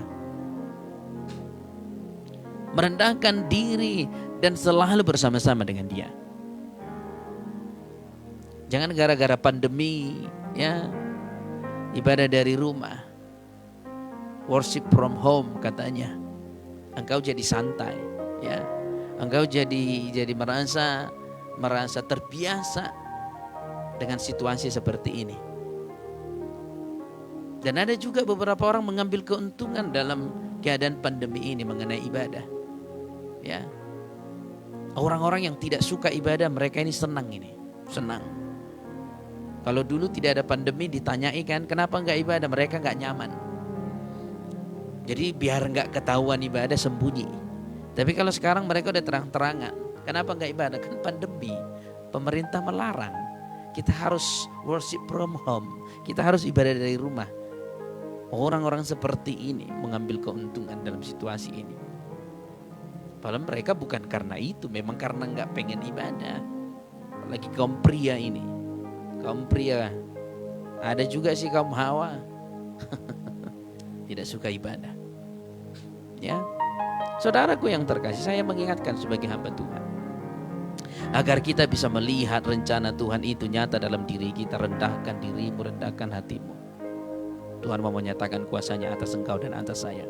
Merendahkan diri dan selalu bersama-sama dengan Dia. Jangan gara-gara pandemi, ya, ibadah dari rumah, worship from home katanya, engkau jadi santai, ya. Engkau jadi merasa terbiasa dengan situasi seperti ini. Dan ada juga beberapa orang mengambil keuntungan dalam keadaan pandemi ini mengenai ibadah. Ya. Orang-orang yang tidak suka ibadah, mereka ini senang. Kalau dulu tidak ada pandemi ditanyai kan, kenapa enggak ibadah? Mereka enggak nyaman. Jadi biar enggak ketahuan ibadah, sembunyi. Tapi kalau sekarang mereka udah terang-terangan. Kenapa enggak ibadah? Kan pandemi. Pemerintah melarang. Kita harus worship from home. Kita harus ibadah dari rumah. Orang-orang seperti ini mengambil keuntungan dalam situasi ini. Padahal mereka bukan karena itu. Memang karena enggak pengen ibadah. Apalagi kaum pria ini. Kaum pria. Ada juga sih kaum Hawa. Tidak suka ibadah. Ya. Saudaraku yang terkasih, saya mengingatkan sebagai hamba Tuhan, agar kita bisa melihat rencana Tuhan itu nyata dalam diri kita. Rendahkan dirimu, rendahkan hatimu. Tuhan mau menyatakan kuasanya atas engkau dan atas saya.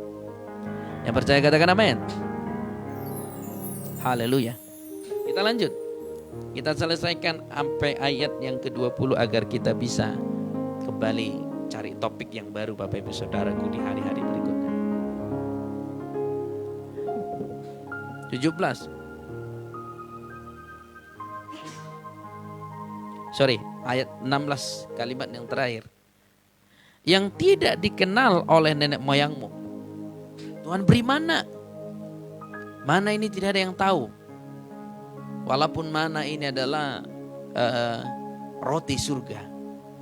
Yang percaya katakan amin. Haleluya. Kita lanjut. Kita selesaikan sampai ayat yang ke-20 agar kita bisa kembali cari topik yang baru Bapak Ibu Saudaraku di hari-hari berikutnya. 17. Ayat 16, kalimat yang terakhir. Yang tidak dikenal oleh nenek moyangmu. Tuhan beri mana? Mana ini tidak ada yang tahu. Walaupun mana ini adalah roti surga.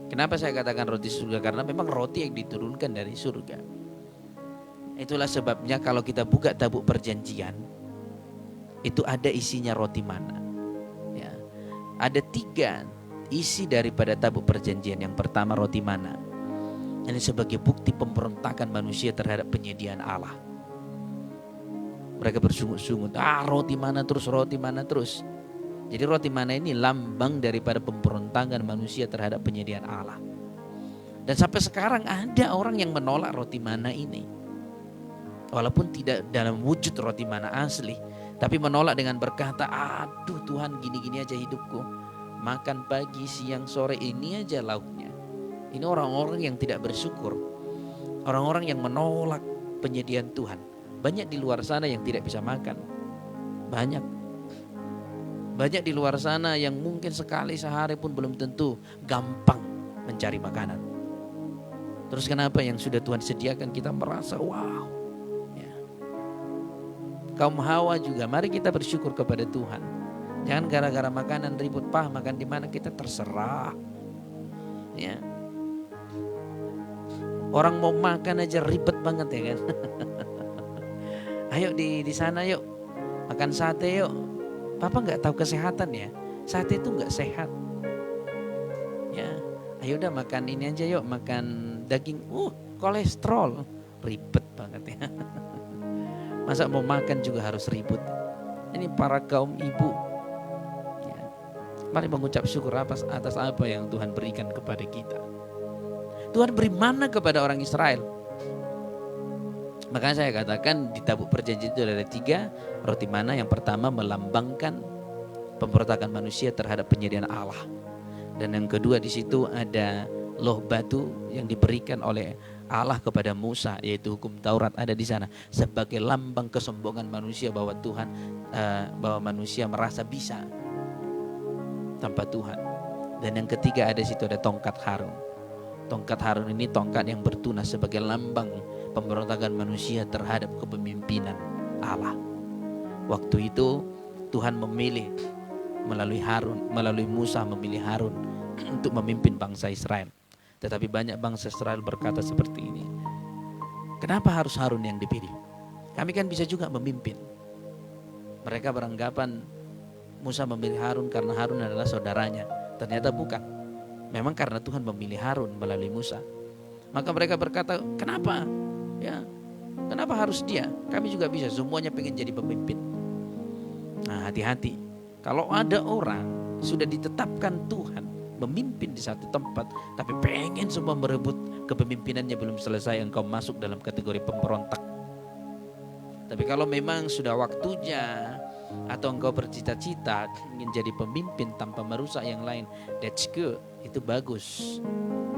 Kenapa saya katakan roti surga? Karena memang roti yang diturunkan dari surga. Itulah sebabnya kalau kita buka tabuk perjanjian, itu ada isinya roti mana. Ya. Ada 3 isi daripada tabuk perjanjian. Yang pertama roti mana. Ini sebagai bukti pemberontakan manusia terhadap penyediaan Allah. Mereka bersungut-sungut, roti mana terus. Jadi roti mana ini lambang daripada pemberontakan manusia terhadap penyediaan Allah. Dan sampai sekarang ada orang yang menolak roti mana ini. Walaupun tidak dalam wujud roti mana asli, tapi menolak dengan berkata, aduh Tuhan gini-gini aja hidupku. Makan pagi, siang, sore ini aja lauknya. Ini orang-orang yang tidak bersyukur. Orang-orang yang menolak penyediaan Tuhan. Banyak di luar sana yang tidak bisa makan. Banyak di luar sana yang mungkin sekali sehari pun belum tentu gampang mencari makanan. Terus kenapa yang sudah Tuhan sediakan kita merasa wow. Ya. Kaum Hawa juga, mari kita bersyukur kepada Tuhan. Jangan gara-gara makanan ribut, makan di mana kita terserah. Ya. Orang mau makan aja ribet banget ya kan. Ayo di sana yuk, makan sate yuk. Papa nggak tahu kesehatan ya, sate itu nggak sehat. Ya, ayo udah makan ini aja yuk, makan daging. Kolesterol, ribet banget ya. Masa mau makan juga harus ribut. Ini para kaum ibu. Ya. Mari mengucap syukur atas apa yang Tuhan berikan kepada kita. Tuhan beri mana kepada orang Israel. Makanya saya katakan di tabuk perjanjian itu ada 3 roti mana. Yang pertama melambangkan pemberontakan manusia terhadap penyediaan Allah. Dan yang kedua di situ ada loh batu yang diberikan oleh Allah kepada Musa, yaitu hukum Taurat ada di sana sebagai lambang kesombongan manusia bahwa Tuhan bahwa manusia merasa bisa tanpa Tuhan. Dan yang ketiga ada di situ ada tongkat Harun. Tongkat Harun ini tongkat yang bertunas sebagai lambang pemberontakan manusia terhadap kepemimpinan Allah. Waktu itu Tuhan memilih melalui Musa memilih Harun untuk memimpin bangsa Israel. Tetapi banyak bangsa Israel berkata seperti ini. Kenapa harus Harun yang dipilih? Kami kan bisa juga memimpin. Mereka beranggapan Musa memilih Harun karena Harun adalah saudaranya. Ternyata bukan. Memang karena Tuhan memilih Harun melalui Musa. Maka mereka berkata, kenapa? Ya, kenapa harus dia? Kami juga bisa, semuanya pengen jadi pemimpin. Nah, hati-hati. Kalau ada orang sudah ditetapkan Tuhan memimpin di satu tempat, tapi pengen semua merebut kepemimpinannya belum selesai, engkau masuk dalam kategori pemberontak. Tapi kalau memang sudah waktunya, atau engkau bercita-cita ingin jadi pemimpin tanpa merusak yang lain, that's good, itu bagus.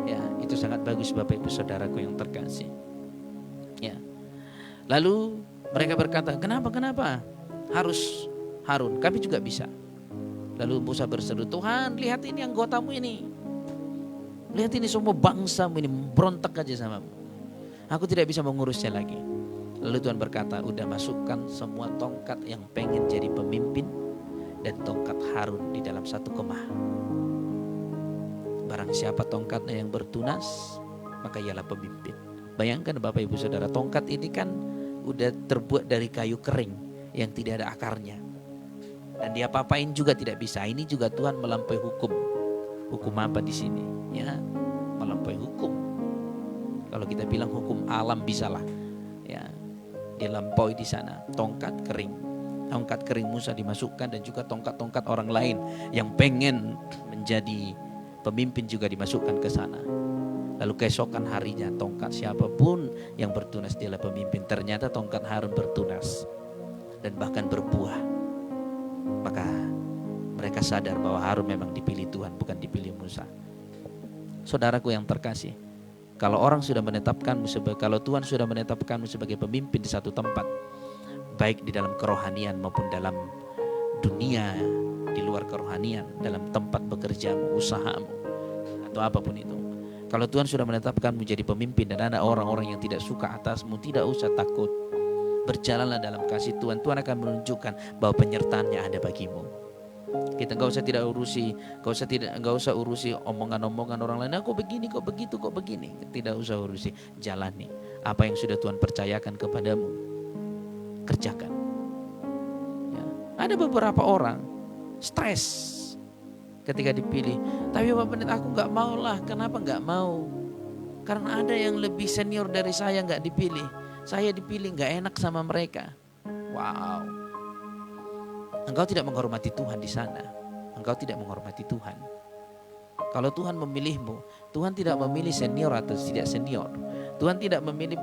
Ya, itu sangat bagus Bapak Ibu Saudaraku yang terkasih. Ya. Lalu mereka berkata, kenapa harus Harun? Kami juga bisa. Lalu Musa berseru, Tuhan lihat ini anggotamu ini. Lihat ini semua bangsamu ini berontak aja samamu. Aku tidak bisa mengurusnya lagi. Lalu Tuhan berkata, udah masukkan semua tongkat yang pengen jadi pemimpin dan tongkat Harun di dalam satu kemah. Barang siapa tongkatnya yang bertunas, maka ialah pemimpin. Bayangkan Bapak Ibu Saudara, tongkat ini kan udah terbuat dari kayu kering yang tidak ada akarnya. Dan dia apa-apain juga tidak bisa. Ini juga Tuhan melampaui hukum. Hukum apa di sini? Ya, melampaui hukum. Kalau kita bilang hukum alam bisalah. Ya, dilampaui di sana. Tongkat kering. Tongkat kering Musa dimasukkan dan juga tongkat-tongkat orang lain yang pengen menjadi pemimpin juga dimasukkan ke sana. Lalu keesokan harinya tongkat siapapun yang bertunas dialah pemimpin. Ternyata tongkat Harun bertunas dan bahkan berbuah. Maka mereka sadar bahwa Harun memang dipilih Tuhan, bukan dipilih Musa. Saudaraku yang terkasih, kalau orang sudah menetapkanmu kalau Tuhan sudah menetapkanmu sebagai pemimpin di satu tempat, baik di dalam kerohanian maupun dalam dunia di luar kerohanian, dalam tempat bekerjamu, usahamu, atau apapun itu. Kalau Tuhan sudah menetapkanmu menjadi pemimpin dan ada orang-orang yang tidak suka atasmu, tidak usah takut. Berjalanlah dalam kasih Tuhan. Tuhan akan menunjukkan bahwa penyertaannya ada bagimu. Kita nggak usah urusi omongan-omongan orang lain. Kok begini, kok begitu, kok begini. Tidak usah urusi. Jalani apa yang sudah Tuhan percayakan kepadamu. Kerjakan. Ya. Ada beberapa orang stres ketika dipilih. Tapi Bapak Pendeta, aku nggak mau lah. Kenapa nggak mau? Karena ada yang lebih senior dari saya nggak dipilih. Saya dipilih nggak enak sama mereka. Wow. Engkau tidak menghormati Tuhan di sana. Engkau tidak menghormati Tuhan. Kalau Tuhan memilihmu, Tuhan tidak memilih senior atau tidak senior. Tuhan tidak memilih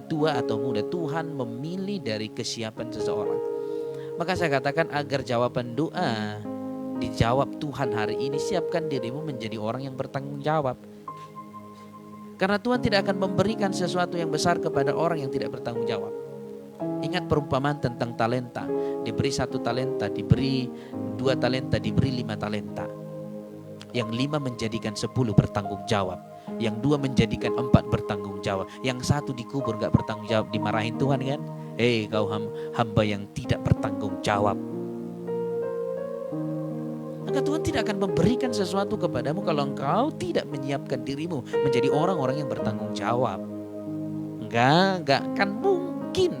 tua atau muda. Tuhan memilih dari kesiapan seseorang. Maka saya katakan agar jawaban doa dijawab Tuhan hari ini, siapkan dirimu menjadi orang yang bertanggung jawab. Karena Tuhan tidak akan memberikan sesuatu yang besar kepada orang yang tidak bertanggung jawab. Ingat perumpamaan tentang talenta. Diberi 1 talenta, diberi 2 talenta, diberi 5 talenta. Yang 5 menjadikan 10 bertanggung jawab. Yang 2 menjadikan 4 bertanggung jawab. Yang 1 dikubur gak bertanggung jawab, dimarahin Tuhan kan. Hei kau hamba yang tidak bertanggung jawab. Maka Tuhan tidak akan memberikan sesuatu kepadamu kalau engkau tidak menyiapkan dirimu menjadi orang-orang yang bertanggung jawab. Enggak akan mungkin.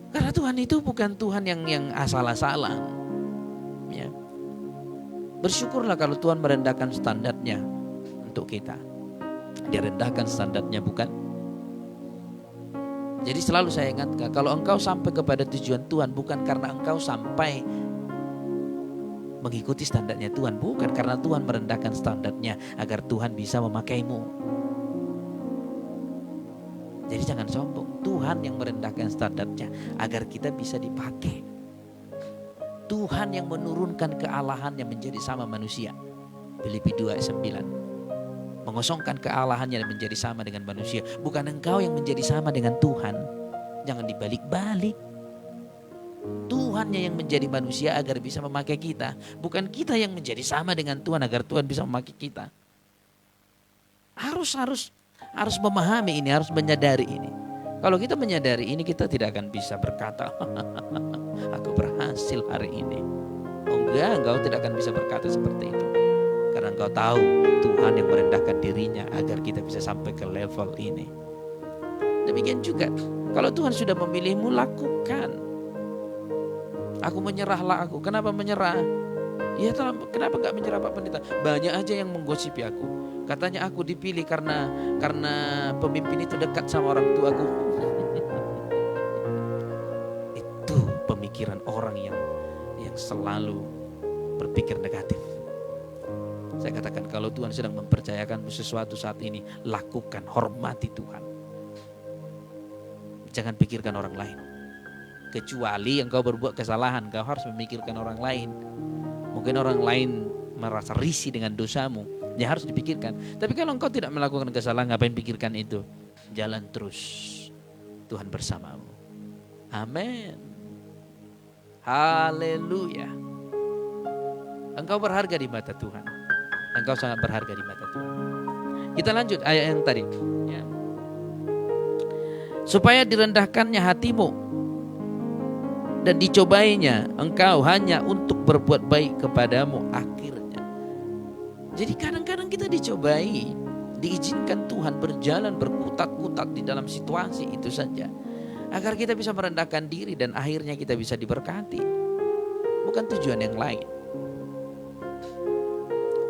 Karena Tuhan itu bukan Tuhan yang asal-asalan. Ya. Bersyukurlah kalau Tuhan merendahkan standarnya untuk kita. Dia rendahkan standarnya, bukan? Jadi selalu saya ingatkan, kalau engkau sampai kepada tujuan Tuhan bukan karena engkau sampai mengikuti standarnya Tuhan, bukan, karena Tuhan merendahkan standarnya agar Tuhan bisa memakaimu. Jadi jangan sombong. Tuhan yang merendahkan standarnya agar kita bisa dipakai. Tuhan yang menurunkan kealahannya menjadi sama manusia. Filipi 2:9. Mengosongkan kealahannya menjadi sama dengan manusia. Bukan engkau yang menjadi sama dengan Tuhan. Jangan dibalik-balik. Tuhannya yang menjadi manusia agar bisa memakai kita. Bukan kita yang menjadi sama dengan Tuhan agar Tuhan bisa memakai kita. Harus memahami ini, harus menyadari ini. Kalau kita menyadari ini, kita tidak akan bisa berkata, aku berhasil hari ini. Oh enggak, engkau tidak akan bisa berkata seperti itu. Karena engkau tahu Tuhan yang merendahkan dirinya agar kita bisa sampai ke level ini. Demikian juga, kalau Tuhan sudah memilihmu, lakukan. Aku menyerahlah aku. Kenapa menyerah? Ya kenapa gak menyerah Pak Pendeta? Banyak aja yang menggosipi aku. Katanya aku dipilih karena pemimpin itu dekat sama orang tuaku. Itu pemikiran orang yang selalu berpikir negatif. Saya katakan kalau Tuhan sedang mempercayakanmu sesuatu saat ini, lakukan, hormati Tuhan. Jangan pikirkan orang lain. Kecuali engkau berbuat kesalahan, kau harus memikirkan orang lain. Mungkin orang lain merasa risih dengan dosamu, ya harus dipikirkan. Tapi kalau engkau tidak melakukan kesalahan, ngapain pikirkan itu? Jalan terus, Tuhan bersamamu. Amin. Haleluya. Engkau berharga di mata Tuhan. Engkau sangat berharga di mata Tuhan. Kita lanjut ayat yang tadi. Ya. Supaya direndahkannya hatimu dan dicobainya engkau hanya untuk berbuat baik kepadamu akhirnya. Jadi kadang-kadang kita dicobai, diizinkan Tuhan berjalan berkutat-kutat di dalam situasi itu saja, agar kita bisa merendahkan diri dan akhirnya kita bisa diberkati. Bukan tujuan yang lain.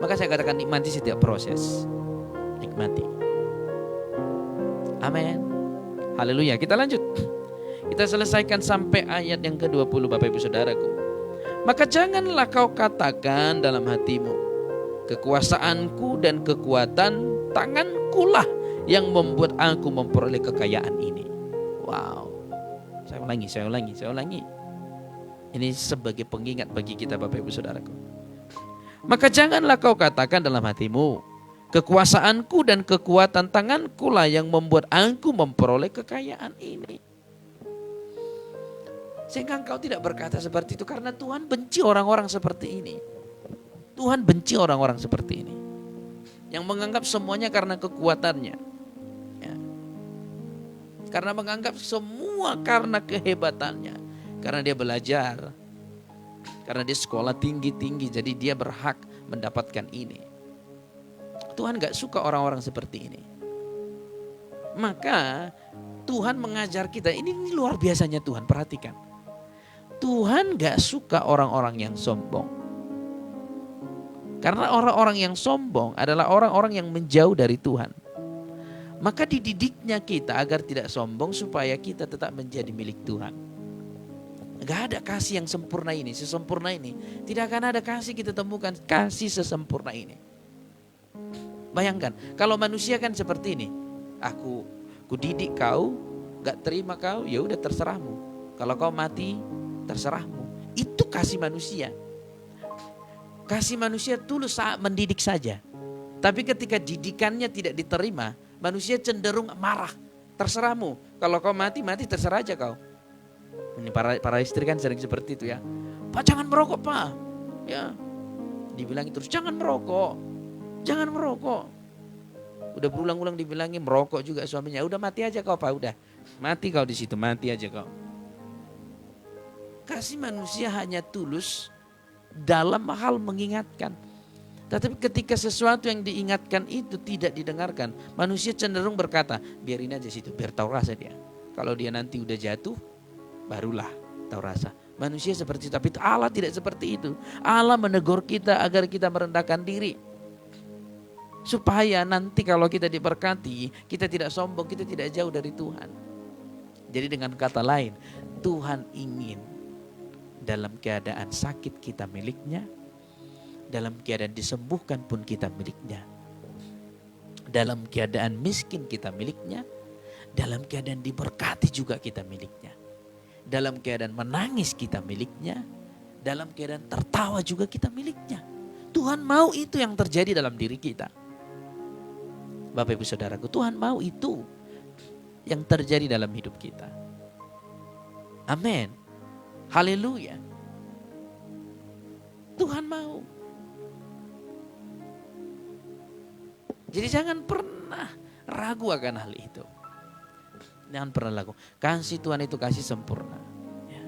Maka saya katakan nikmati setiap proses. Nikmati. Amin. Haleluya. Kita lanjut. Kita selesaikan sampai ayat yang ke-20 Bapak Ibu Saudaraku. Maka janganlah kau katakan dalam hatimu, Kekuasaanku dan kekuatan tangankulah yang membuat aku memperoleh kekayaan ini. Wow. Saya ulangi. Ini sebagai pengingat bagi kita Bapak Ibu Saudaraku. Maka janganlah kau katakan dalam hatimu, kekuasaanku dan kekuatan tangankulah yang membuat aku memperoleh kekayaan ini. Sehingga engkau tidak berkata seperti itu, karena Tuhan benci orang-orang seperti ini. Tuhan benci orang-orang seperti ini, yang menganggap semuanya karena kekuatannya, ya. Karena menganggap semua karena kehebatannya, karena dia belajar, karena dia sekolah tinggi-tinggi, jadi dia berhak mendapatkan ini. Tuhan gak suka orang-orang seperti ini. Maka Tuhan mengajar kita, ini luar biasanya Tuhan, perhatikan. Tuhan gak suka orang-orang yang sombong. Karena orang-orang yang sombong adalah orang-orang yang menjauh dari Tuhan. Maka dididiknya kita agar tidak sombong supaya kita tetap menjadi milik Tuhan. Gak ada kasih yang sempurna ini, sesempurna ini. Tidak akan ada kasih kita temukan kasih sesempurna ini. Bayangkan, kalau manusia kan seperti ini. Aku didik kau, gak terima kau, ya udah terserahmu. Kalau kau mati, terserahmu. Itu kasih manusia. Kasih manusia tulus saat mendidik saja. Tapi ketika didikannya tidak diterima, manusia cenderung marah. Terserahmu. Kalau kau mati terserah aja kau. Ini para istri kan sering seperti itu ya. Pak jangan merokok pak. Ya, dibilangin terus jangan merokok. Jangan merokok. Udah berulang-ulang dibilangin merokok juga suaminya. Udah mati aja kau pak, udah. Mati kau di situ, mati aja kau. Kasih manusia hanya tulus dalam hal mengingatkan. Tetapi ketika sesuatu yang diingatkan itu tidak didengarkan, manusia cenderung berkata, biarin aja situ, biar tahu rasa dia. Kalau dia nanti udah jatuh, barulah tahu rasa. Manusia seperti itu, tapi Allah tidak seperti itu. Allah menegur kita agar kita merendahkan diri. Supaya nanti kalau kita diberkati, kita tidak sombong, kita tidak jauh dari Tuhan. Jadi dengan kata lain, Tuhan ingin dalam keadaan sakit kita miliknya, dalam keadaan disembuhkan pun kita miliknya, dalam keadaan miskin kita miliknya, dalam keadaan diberkati juga kita miliknya, dalam keadaan menangis kita miliknya, dalam keadaan tertawa juga kita miliknya. Tuhan mau itu yang terjadi dalam diri kita. Bapak Ibu Saudaraku, Tuhan mau itu yang terjadi dalam hidup kita. Amin. Haleluya. Tuhan mau. Jadi jangan pernah ragu akan hal itu. Jangan pernah ragu. Kasih Tuhan itu kasih sempurna. Ya.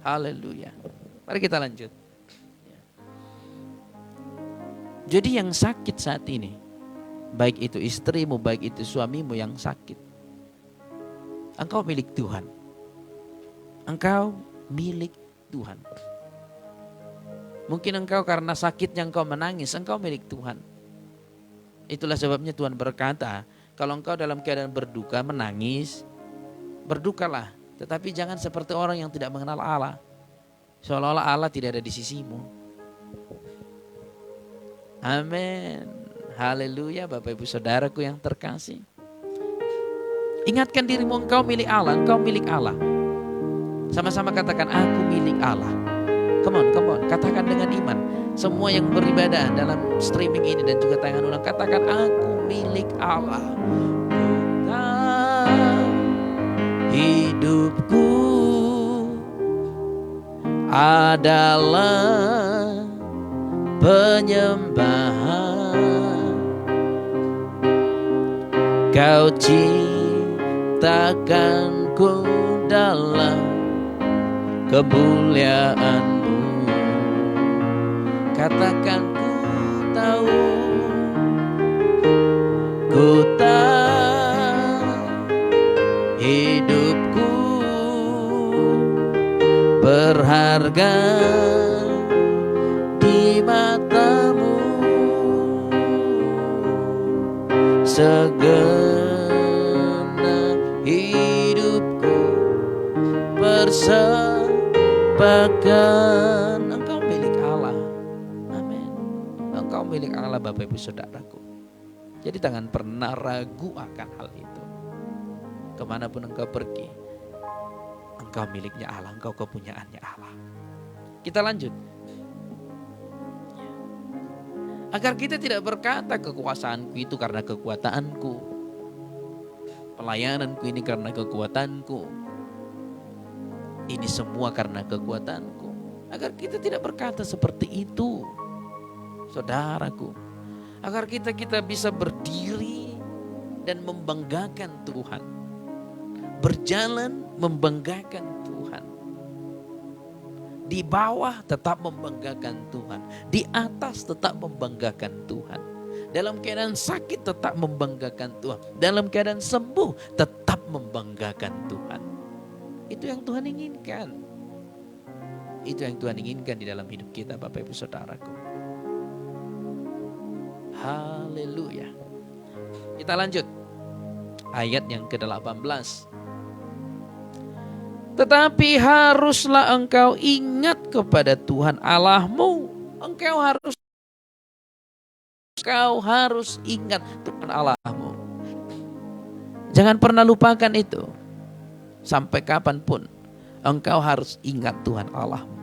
Haleluya. Mari kita lanjut. Ya. Jadi yang sakit saat ini, baik itu istrimu, baik itu suamimu yang sakit, engkau milik Tuhan. Engkau milik Tuhan. Mungkin engkau karena sakitnya engkau menangis, engkau milik Tuhan. Itulah sebabnya Tuhan berkata, kalau engkau dalam keadaan berduka, menangis, berdukalah. Tetapi jangan seperti orang yang tidak mengenal Allah. Seolah-olah Allah tidak ada di sisimu. Amin. Haleluya Bapak Ibu Saudaraku yang terkasih. Ingatkan dirimu engkau milik Allah, engkau milik Allah. Sama-sama katakan aku milik Allah. Come on, katakan dengan iman. Semua yang beribadah dalam streaming ini dan juga tayangan ulang, katakan aku milik Allah. Hidupku adalah penyembahan. Kau ciptakanku dalam kemuliaan-Mu. Katakan ku tahu, hidupku berharga di mata-Mu. Segenap hidupku bersepakat. Engkau milik Allah. engkau milik Allah, Bapak Ibu Saudaraku. Jadi jangan pernah ragu akan hal itu. Kemanapun engkau pergi, engkau miliknya Allah, engkau kepunyaannya Allah. Kita lanjut. Agar kita tidak berkata kekuasaanku itu karena kekuatanku, pelayananku ini karena kekuatanku, ini semua karena kekuatanku. Agar kita tidak berkata seperti itu, saudaraku. Agar kita bisa berdiri dan membanggakan Tuhan. Berjalan membanggakan Tuhan. Di bawah tetap membanggakan Tuhan. Di atas tetap membanggakan Tuhan. Dalam keadaan sakit tetap membanggakan Tuhan. Dalam keadaan sembuh tetap membanggakan Tuhan. Itu yang Tuhan inginkan. Itu yang Tuhan inginkan di dalam hidup kita, Bapak Ibu Saudaraku. Haleluya. Kita lanjut. Ayat yang ke-18. Tetapi haruslah engkau ingat kepada Tuhan Allahmu. Engkau harus ingat Tuhan Allahmu. Jangan pernah lupakan itu. Sampai kapanpun engkau harus ingat Tuhan Allahmu.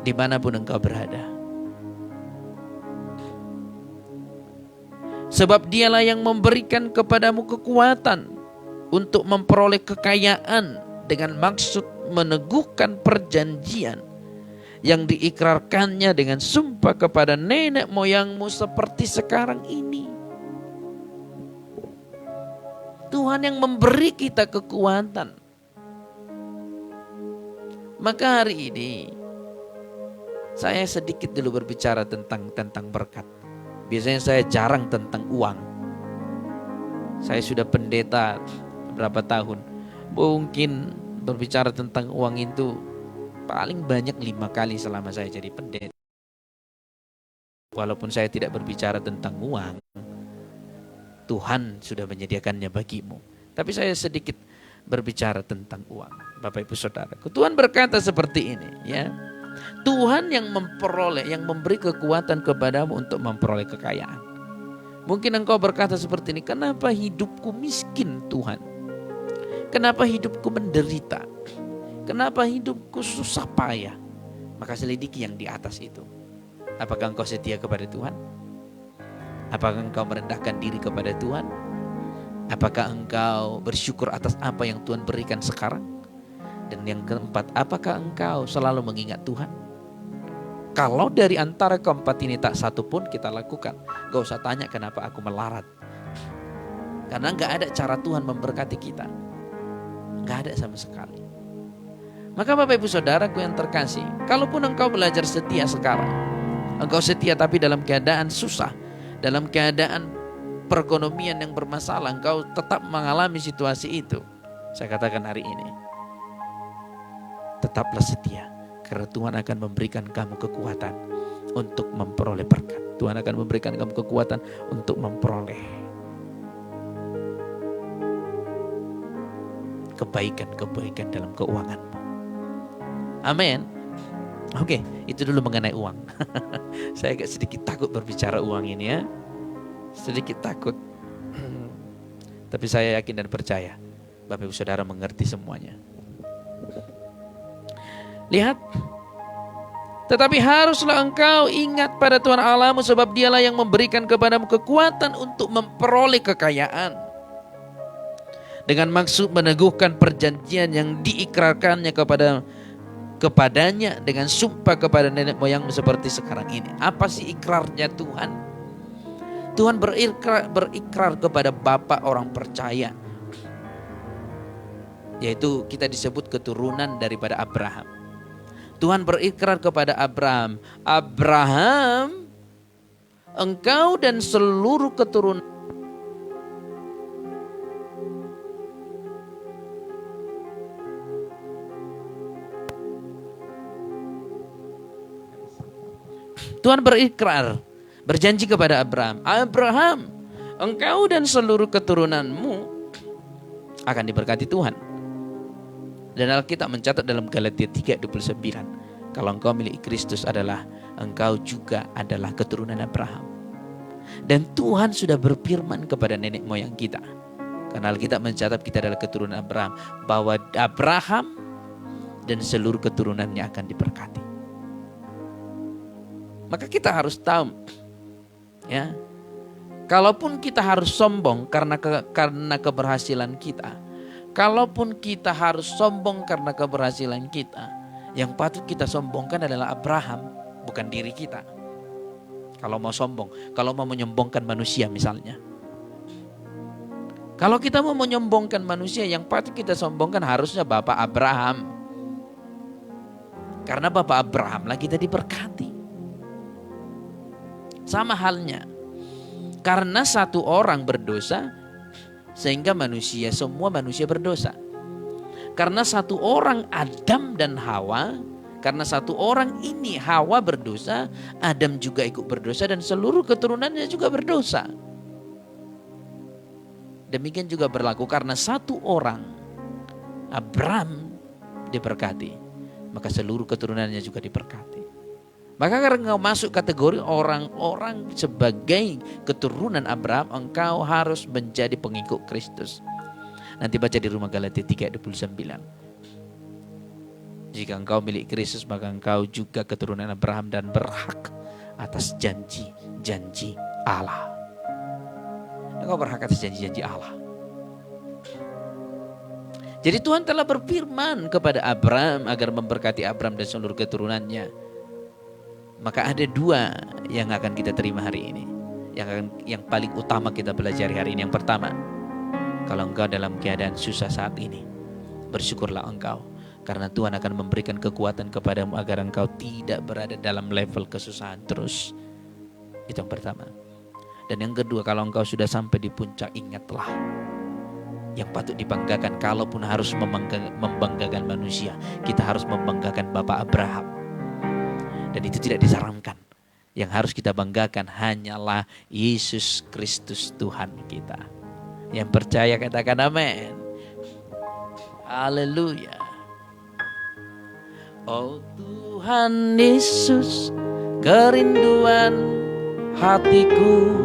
Dimanapun engkau berada. Sebab dialah yang memberikan kepadamu kekuatan untuk memperoleh kekayaan dengan maksud meneguhkan perjanjian yang diikrarkannya dengan sumpah kepada nenek moyangmu seperti sekarang ini. Tuhan yang memberi kita kekuatan. Maka hari ini saya sedikit dulu berbicara tentang berkat. Biasanya saya jarang tentang uang. Saya sudah pendeta berapa tahun. Mungkin berbicara tentang uang itu paling banyak 5 kali selama saya jadi pendeta. Walaupun saya tidak berbicara tentang uang, Tuhan sudah menyediakannya bagimu. Tapi saya sedikit berbicara tentang uang. Bapak Ibu Saudaraku, Tuhan berkata seperti ini, ya. Tuhan yang memberi kekuatan kepadamu untuk memperoleh kekayaan. Mungkin engkau berkata seperti ini, kenapa hidupku miskin Tuhan? Kenapa hidupku menderita? Kenapa hidupku susah payah? Maka selidiki yang di atas itu. Apakah engkau setia kepada Tuhan? Apakah engkau merendahkan diri kepada Tuhan? Apakah engkau bersyukur atas apa yang Tuhan berikan sekarang? Dan yang keempat, apakah engkau selalu mengingat Tuhan? Kalau dari antara keempat ini tak satu pun kita lakukan, gak usah tanya kenapa aku melarat. Karena gak ada cara Tuhan memberkati kita. Gak ada sama sekali. Maka Bapak Ibu Saudaraku yang terkasih, kalaupun engkau belajar setia sekarang, engkau setia tapi dalam keadaan susah, dalam keadaan perekonomian yang bermasalah, engkau tetap mengalami situasi itu. Saya katakan hari ini, tetaplah setia, karena Tuhan akan memberikan kamu kekuatan untuk memperoleh berkat. Tuhan akan memberikan kamu kekuatan untuk memperoleh kebaikan-kebaikan dalam keuanganmu. Amin. Oke, itu dulu mengenai uang. Saya agak sedikit takut berbicara uang ini ya. Sedikit takut. Tapi saya yakin dan percaya Bapak Ibu Saudara mengerti semuanya. Lihat, tetapi haruslah engkau ingat pada Tuhan Allahmu, sebab dialah yang memberikan kepadamu kekuatan untuk memperoleh kekayaan dengan maksud meneguhkan perjanjian yang diikrarkannya kepadanya dengan sumpah kepada nenek moyangmu seperti sekarang ini. Apa sih ikrarnya Tuhan? Tuhan berikrar kepada Bapa orang percaya, yaitu kita disebut keturunan daripada Abraham. Tuhan berikrar kepada Abraham, Abraham, engkau dan seluruh keturunan. Tuhan berikrar, berjanji kepada Abraham, Abraham, engkau dan seluruh keturunanmu akan diberkati Tuhan. Dan Alkitab mencatat dalam Galatia 3:29, Kalau engkau milik Kristus adalah engkau juga adalah keturunan Abraham. Dan Tuhan sudah berfirman kepada nenek moyang kita, karena Alkitab mencatat kita adalah keturunan Abraham, bahwa Abraham dan seluruh keturunannya akan diberkati. Maka kita harus tahu, ya, kalaupun kita harus sombong karena keberhasilan kita, kalaupun kita harus sombong karena keberhasilan kita, yang patut kita sombongkan adalah Abraham, bukan diri kita. Kalau mau sombong, kalau mau menyombongkan manusia misalnya. Kalau kita mau menyombongkan manusia, yang patut kita sombongkan harusnya Bapak Abraham. Karena Bapak Abraham lah kita diberkati. Sama halnya, karena satu orang berdosa, sehingga semua manusia berdosa. Karena satu orang Adam dan Hawa, karena satu orang ini Hawa berdosa, Adam juga ikut berdosa dan seluruh keturunannya juga berdosa. Demikian juga berlaku karena satu orang Abraham diberkati, maka seluruh keturunannya juga diberkati. Maka karena engkau masuk kategori orang-orang sebagai keturunan Abraham, engkau harus menjadi pengikut Kristus. Nanti baca di rumah Galatia 3:29. Jika engkau milik Kristus, maka engkau juga keturunan Abraham dan berhak atas janji-janji Allah. Engkau berhak atas janji-janji Allah. Jadi Tuhan telah berfirman kepada Abraham agar memberkati Abraham dan seluruh keturunannya. Maka ada dua yang akan kita terima hari ini. Yang paling utama kita pelajari hari ini. Yang pertama, kalau engkau dalam keadaan susah saat ini, bersyukurlah engkau. Karena Tuhan akan memberikan kekuatan kepadamu agar engkau tidak berada dalam level kesusahan terus. Itu yang pertama. Dan yang kedua, kalau engkau sudah sampai di puncak, ingatlah. Yang patut dibanggakan, kalaupun harus membanggakan manusia, kita harus membanggakan Bapak Abraham. Dan itu tidak disarankan. Yang harus kita banggakan hanyalah Yesus Kristus Tuhan kita. Yang percaya katakan amin. Haleluya. Oh Tuhan Yesus, kerinduan hatiku.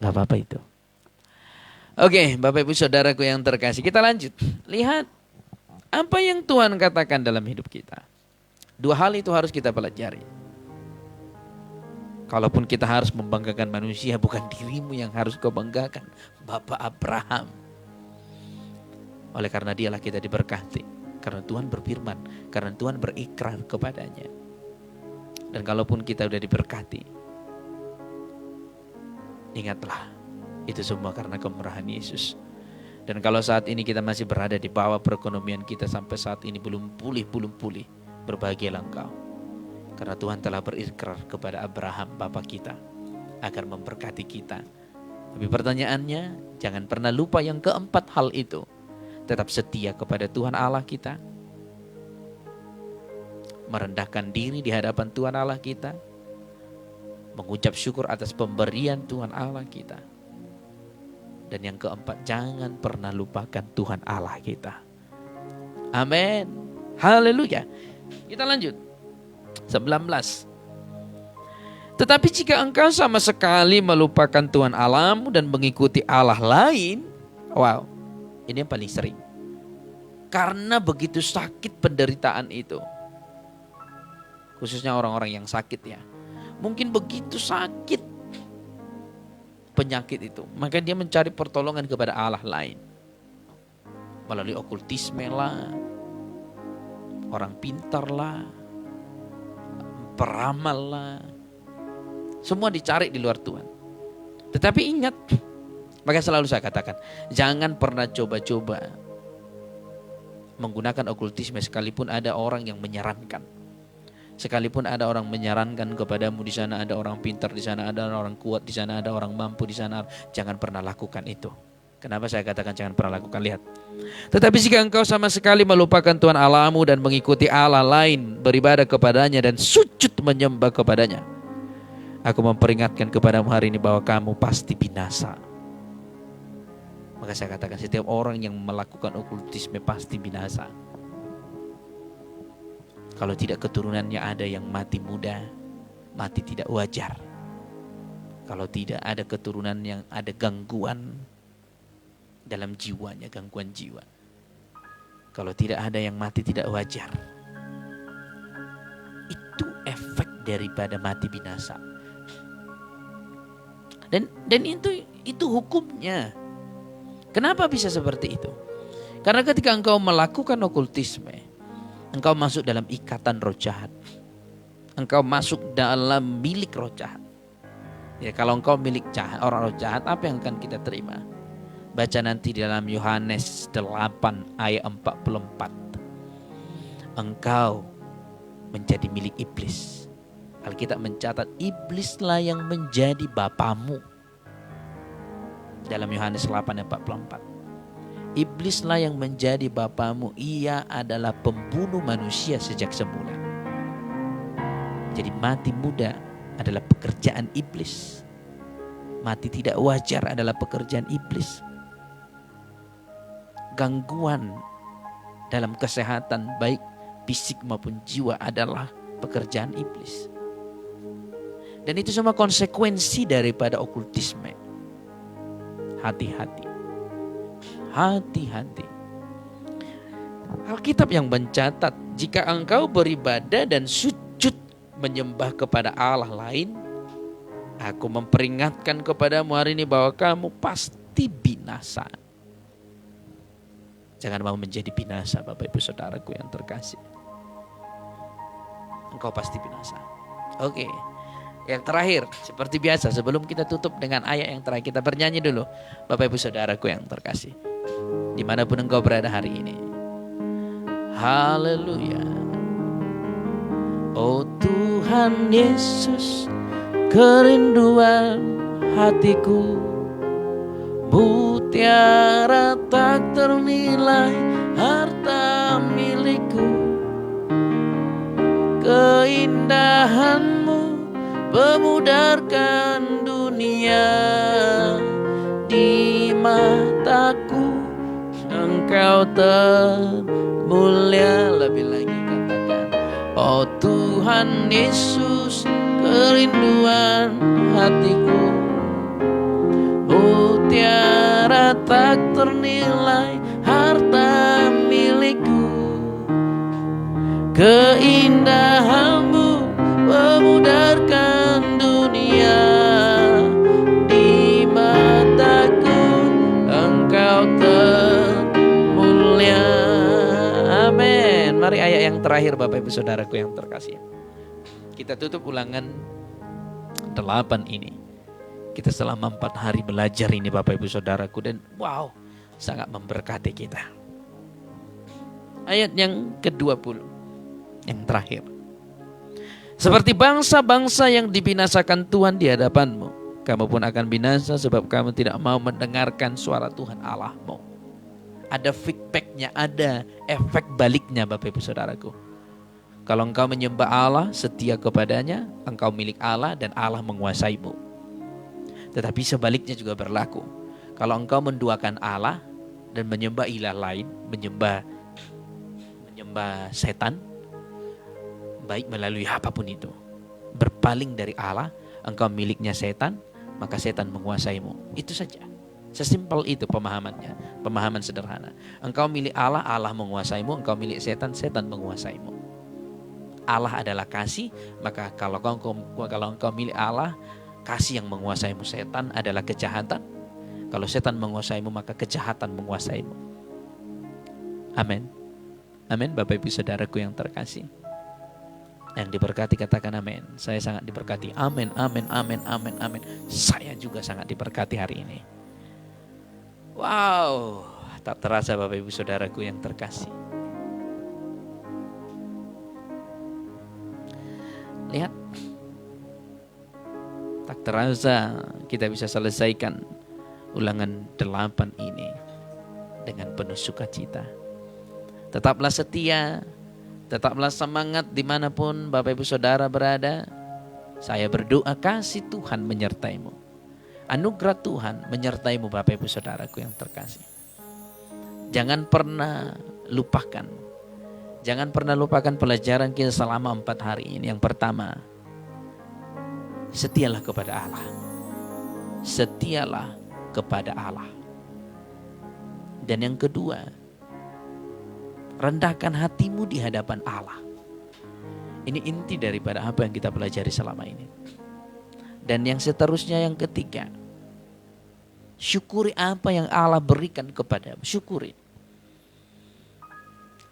Gak apa-apa itu. Oke, Bapak Ibu Saudaraku yang terkasih, kita lanjut. Lihat apa yang Tuhan katakan dalam hidup kita. Dua hal itu harus kita pelajari. Kalaupun kita harus membanggakan manusia, bukan dirimu yang harus kau banggakan, Bapak Abraham. Oleh karena dialah kita diberkati. Karena Tuhan berfirman, karena Tuhan berikrar kepadanya. Dan kalaupun kita sudah diberkati, ingatlah, itu semua karena kemurahan Yesus. Dan kalau saat ini kita masih berada di bawah perekonomian kita sampai saat ini belum pulih, berbahagialah engkau. Karena Tuhan telah berikrar kepada Abraham, Bapa kita, agar memberkati kita. Tapi pertanyaannya, jangan pernah lupa yang keempat hal itu. Tetap setia kepada Tuhan Allah kita. Merendahkan diri di hadapan Tuhan Allah kita. Mengucap syukur atas pemberian Tuhan Allah kita. Dan yang keempat, jangan pernah lupakan Tuhan Allah kita. Amin. Haleluya. Kita lanjut. 19. Tetapi jika engkau sama sekali melupakan Tuhan Allahmu dan mengikuti Allah lain. Wow, ini yang paling sering. Karena begitu sakit penderitaan itu. Khususnya orang-orang yang sakit ya. Mungkin begitu sakit penyakit itu, maka dia mencari pertolongan kepada Allah lain. Melalui okultisme lah, orang pintar lah, peramal lah. Semua dicari di luar Tuhan. Tetapi ingat, maka selalu saya katakan, jangan pernah coba-coba menggunakan okultisme, sekalipun ada orang yang menyarankan. Sekalipun ada orang menyarankan kepadamu, di sana ada orang pintar, di sana ada orang kuat, di sana ada orang mampu, di sana, jangan pernah lakukan itu. Kenapa saya katakan jangan pernah lakukan? Lihat. Tetapi jika engkau sama sekali melupakan Tuhan Allahmu dan mengikuti Allah lain, beribadah kepadanya dan sujud menyembah kepadanya, aku memperingatkan kepadamu hari ini bahwa kamu pasti binasa. Maka saya katakan setiap orang yang melakukan okultisme pasti binasa. Kalau tidak keturunannya ada yang mati muda, mati tidak wajar. Kalau tidak ada keturunan yang ada gangguan dalam jiwanya, gangguan jiwa. Kalau tidak ada yang mati tidak wajar. Itu efek daripada mati binasa. Dan itu hukumnya. Kenapa bisa seperti itu? Karena ketika engkau melakukan okultisme, engkau masuk dalam ikatan roh jahat. Engkau masuk dalam milik roh jahat. Ya, kalau engkau milik jahat, orang roh jahat, apa yang akan kita terima? Baca nanti dalam Yohanes 8 ayat 44. Engkau menjadi milik iblis. Alkitab mencatat iblislah yang menjadi bapamu. Dalam Yohanes 8 ayat 44. Iblislah yang menjadi bapamu. Ia adalah pembunuh manusia sejak semula. Jadi mati muda adalah pekerjaan iblis. Mati tidak wajar adalah pekerjaan iblis. Gangguan dalam kesehatan baik fisik maupun jiwa adalah pekerjaan iblis. Dan itu semua konsekuensi daripada okultisme. Hati-hati. Hati-hati. Alkitab yang mencatat, jika engkau beribadah dan sujud menyembah kepada Allah lain, aku memperingatkan kepadamu hari ini bahwa kamu pasti binasa. Jangan mau menjadi binasa, Bapak Ibu Saudaraku yang terkasih. Engkau pasti binasa. Oke. Yang terakhir, seperti biasa, sebelum kita tutup dengan ayat yang terakhir, kita bernyanyi dulu, Bapak Ibu Saudaraku yang terkasih. Dimanapun engkau berada hari ini. Haleluya. Oh Tuhan Yesus, kerinduan hatiku, mutiara tak ternilai harta milikku. Keindahanmu memudarkan dunia, di mataku engkau termulia. Lebih lagi katakan, oh Tuhan Yesus, kerinduan hatiku, mutiara tak ternilai harta milikku. Keindahanmu memudarkan dunia, di mataku engkau termulia. Amin. Mari ayat yang terakhir, Bapak Ibu Saudaraku yang terkasih. Kita tutup Ulangan 8 ini. Kita selama 4 hari belajar ini, Bapak Ibu Saudaraku, dan wow, sangat memberkati kita. Ayat yang ke-20, yang terakhir. Seperti bangsa-bangsa yang dibinasakan Tuhan di hadapanmu, kamu pun akan binasa sebab kamu tidak mau mendengarkan suara Tuhan Allahmu. Ada feedbacknya, ada efek baliknya, Bapak Ibu Saudaraku. Kalau engkau menyembah Allah, setia kepadanya, engkau milik Allah dan Allah menguasaimu. Tetapi sebaliknya juga berlaku. Kalau engkau menduakan Allah dan menyembah ilah lain, menyembah setan, baik melalui apapun itu, berpaling dari Allah, engkau miliknya setan, maka setan menguasaimu. Itu saja. Sesimpel itu pemahamannya. Pemahaman sederhana. Engkau milik Allah, Allah menguasaimu. Engkau milik setan, setan menguasaimu. Allah adalah kasih, maka kalau engkau milik Allah, kasih yang menguasaimu. Setan adalah kejahatan. Kalau setan menguasaimu, maka kejahatan menguasaimu. Amin. Amin, Bapak Ibu Saudaraku yang terkasih. Yang diberkati katakan amin. Saya sangat diberkati. Amin, amin, amin, amin, amin. Saya juga sangat diberkati hari ini. Wow, tak terasa Bapak Ibu Saudaraku yang terkasih. Lihat, tak terasa kita bisa selesaikan ulangan 8 ini dengan penuh sukacita. Tetaplah setia, tetaplah semangat dimanapun Bapak Ibu Saudara berada. Saya berdoa kasih Tuhan menyertaimu, anugerah Tuhan menyertaimu Bapak Ibu Saudaraku yang terkasih. Jangan pernah lupakan pelajaran kita selama 4 hari ini. Yang pertama, setialah kepada Allah. Setialah kepada Allah. Dan yang kedua, rendahkan hatimu di hadapan Allah. Ini inti daripada apa yang kita pelajari selama ini. Dan yang seterusnya, yang ketiga, syukuri apa yang Allah berikan kepadamu. Syukuri.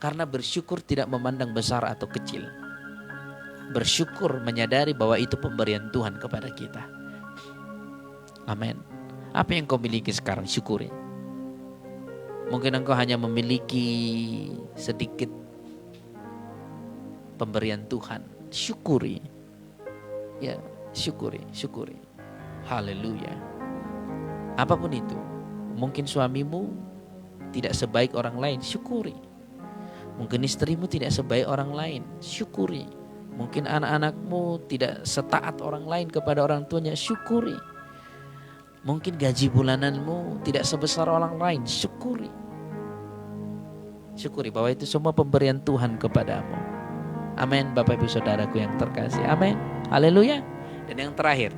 Karena bersyukur tidak memandang besar atau kecil. Bersyukur menyadari bahwa itu pemberian Tuhan kepada kita. Amin. Apa yang kau miliki sekarang, syukuri. Mungkin engkau hanya memiliki sedikit pemberian Tuhan. Syukuri. Ya, syukuri. Haleluya. Apapun itu. Mungkin suamimu tidak sebaik orang lain, syukuri. Mungkin istrimu tidak sebaik orang lain, syukuri. Mungkin anak-anakmu tidak setaat orang lain kepada orang tuanya, syukuri. Mungkin gaji bulananmu tidak sebesar orang lain, syukuri. Syukuri bahwa itu semua pemberian Tuhan kepadamu. Amin, Bapak Ibu Saudaraku yang terkasih. Amin. Haleluya. Dan yang terakhir,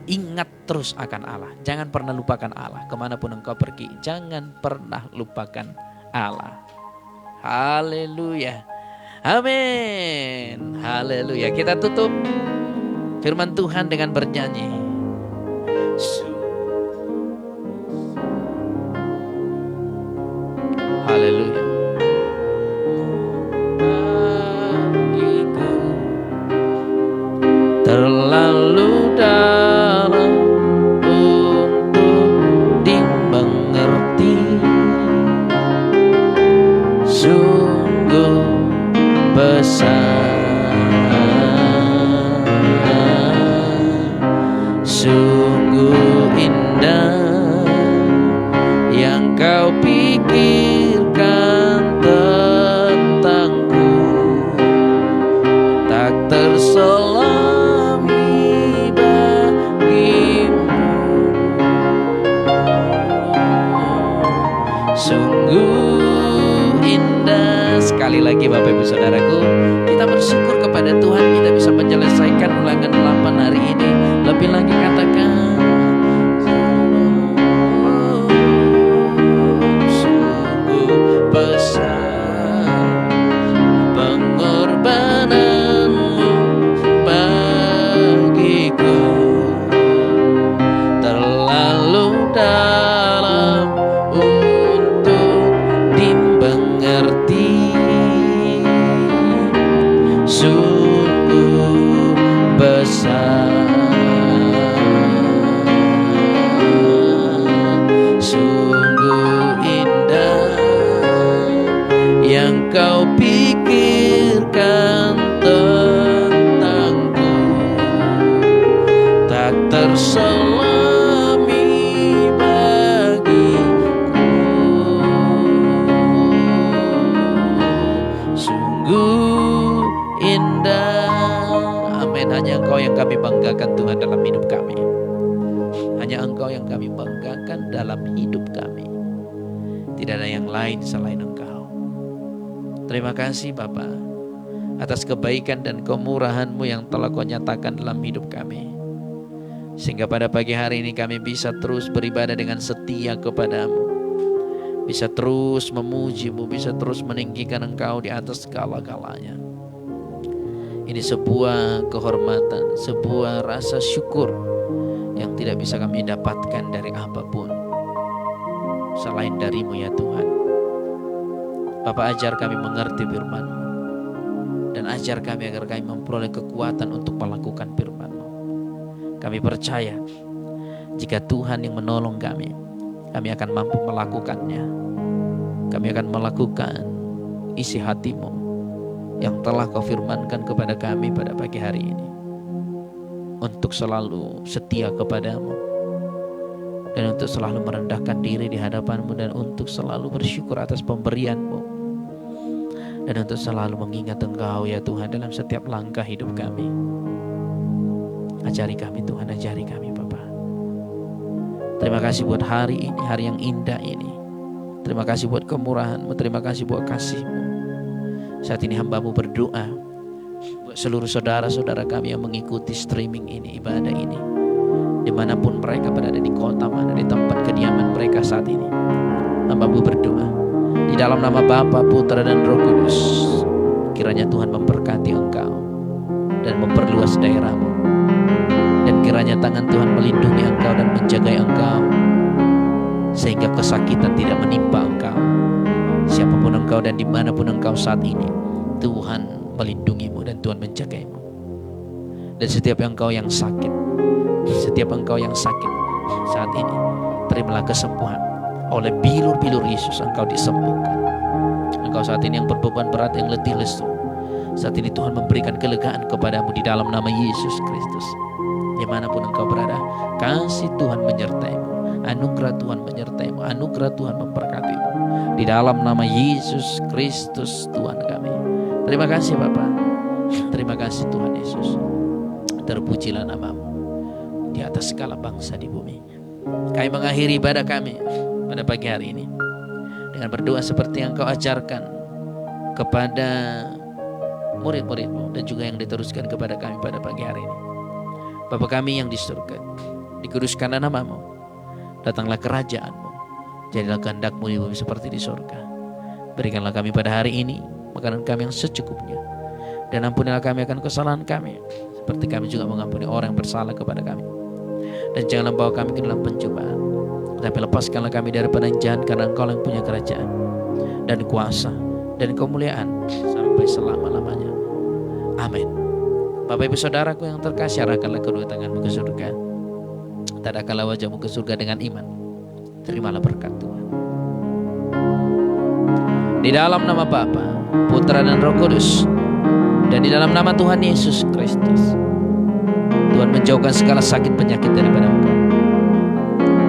ingat terus akan Allah. Jangan pernah lupakan Allah. Kemanapun engkau pergi, jangan pernah lupakan Allah. Haleluya. Amin. Haleluya. Kita tutup firman Tuhan dengan bernyanyi. Haleluya. Bagiku terlalu dalam untuk dimengerti. Sungguh besar, sungguh indah yang kau pikirkan tentangku, tak terselami bagimu. Sungguh indah. Sekali lagi Bapak Ibu Saudaraku, kita bersyukur kepada Tuhan kita bisa menyelesaikan ulangan 8 hari ini. Lebih lagi katakan, sungguh besar pengorbananmu bagiku, terlalu dalam untuk dimengerti. Sungguh besar, sungguh indah yang kau pikirkan tentangku, tak terselami bagiku. Sungguh indah. Amin. Hanya Engkau yang kami banggakan Tuhan dalam hidup kami. Hanya Engkau yang kami banggakan dalam hidup kami. Tidak ada yang lain selain Engkau. Terima kasih Bapa atas kebaikan dan kemurahan-Mu yang telah Kau nyatakan dalam hidup kami. Sehingga pada pagi hari ini kami bisa terus beribadah dengan setia kepada-Mu. Bisa terus memuji-Mu, bisa terus meninggikan Engkau di atas segala-galanya. Ini sebuah kehormatan, sebuah rasa syukur yang tidak bisa kami dapatkan dari apapun selain dari-Mu ya Tuhan. Bapa, ajar kami mengerti firman-Mu dan ajar kami agar kami memperoleh kekuatan untuk melakukan firman-Mu. Kami percaya jika Tuhan yang menolong kami akan mampu melakukannya. Kami akan melakukan isi hati-Mu yang telah Kau firmankan kepada kami pada pagi hari ini, untuk selalu setia kepadamu, dan untuk selalu merendahkan diri di hadapan-Mu, dan untuk selalu bersyukur atas pemberian-Mu, dan untuk selalu mengingat Engkau ya Tuhan dalam setiap langkah hidup kami. Ajari kami Tuhan, ajari kami Bapa. Terima kasih buat hari ini, hari yang indah ini. Terima kasih buat kemurahan-Mu, terima kasih buat kasih-Mu. Saat ini hamba-Mu berdoa buat seluruh saudara-saudara kami yang mengikuti streaming ini, ibadah ini, dimanapun mereka berada, di kota mana, di tempat kediaman mereka saat ini. Hamba-Mu berdoa di dalam nama Bapa, Putra dan Roh Kudus, kiranya Tuhan memberkati engkau dan memperluas daerah-Mu, dan kiranya tangan Tuhan melindungi engkau dan menjaga engkau, sehingga kesakitan tidak menimpa engkau. Siapapun engkau dan dimanapun engkau saat ini, Tuhan melindungimu dan Tuhan menjagaimu. Dan setiap engkau yang sakit, setiap engkau yang sakit saat ini, terimalah kesembuhan. Oleh bilur-bilur Yesus engkau disembuhkan. Engkau saat ini yang berbeban berat, yang letih lesu, saat ini Tuhan memberikan kelegaan kepadamu di dalam nama Yesus Kristus. Dimanapun engkau berada, kasih Tuhan menyertaimu, anugerah Tuhan menyertaimu, anugerah Tuhan memberkatimu. Di dalam nama Yesus Kristus Tuhan kami. Terima kasih Bapa, terima kasih Tuhan Yesus. Terpujilah nama-Mu di atas segala bangsa di bumi. Kami mengakhiri ibadah kami pada pagi hari ini dengan berdoa seperti yang Kau ajarkan kepada murid-murid-Mu, dan juga yang diteruskan kepada kami pada pagi hari ini. Bapa kami yang di surga, dikuduskanlah nama-Mu, datanglah kerajaan-Mu, jadilah kehendak-Mu di bumi seperti di surga. Berikanlah kami pada hari ini makanan kami yang secukupnya, dan ampunilah kami akan kesalahan kami, seperti kami juga mengampuni orang yang bersalah kepada kami. Dan janganlah bawa kami ke dalam pencobaan, tetapi lepaskanlah kami daripada yang jahat, karena Engkau yang punya kerajaan dan kuasa dan kemuliaan sampai selama-lamanya. Amin. Bapak Ibu Saudaraku yang terkasih, arahkanlah kedua tanganmu ke surga, tadahkanlah wajahmu ke surga dengan iman. Terimalah berkat Tuhan. Di dalam nama Bapa, Putra dan Roh Kudus, dan di dalam nama Tuhan Yesus Kristus, Tuhan menjauhkan segala sakit penyakit daripada engkau.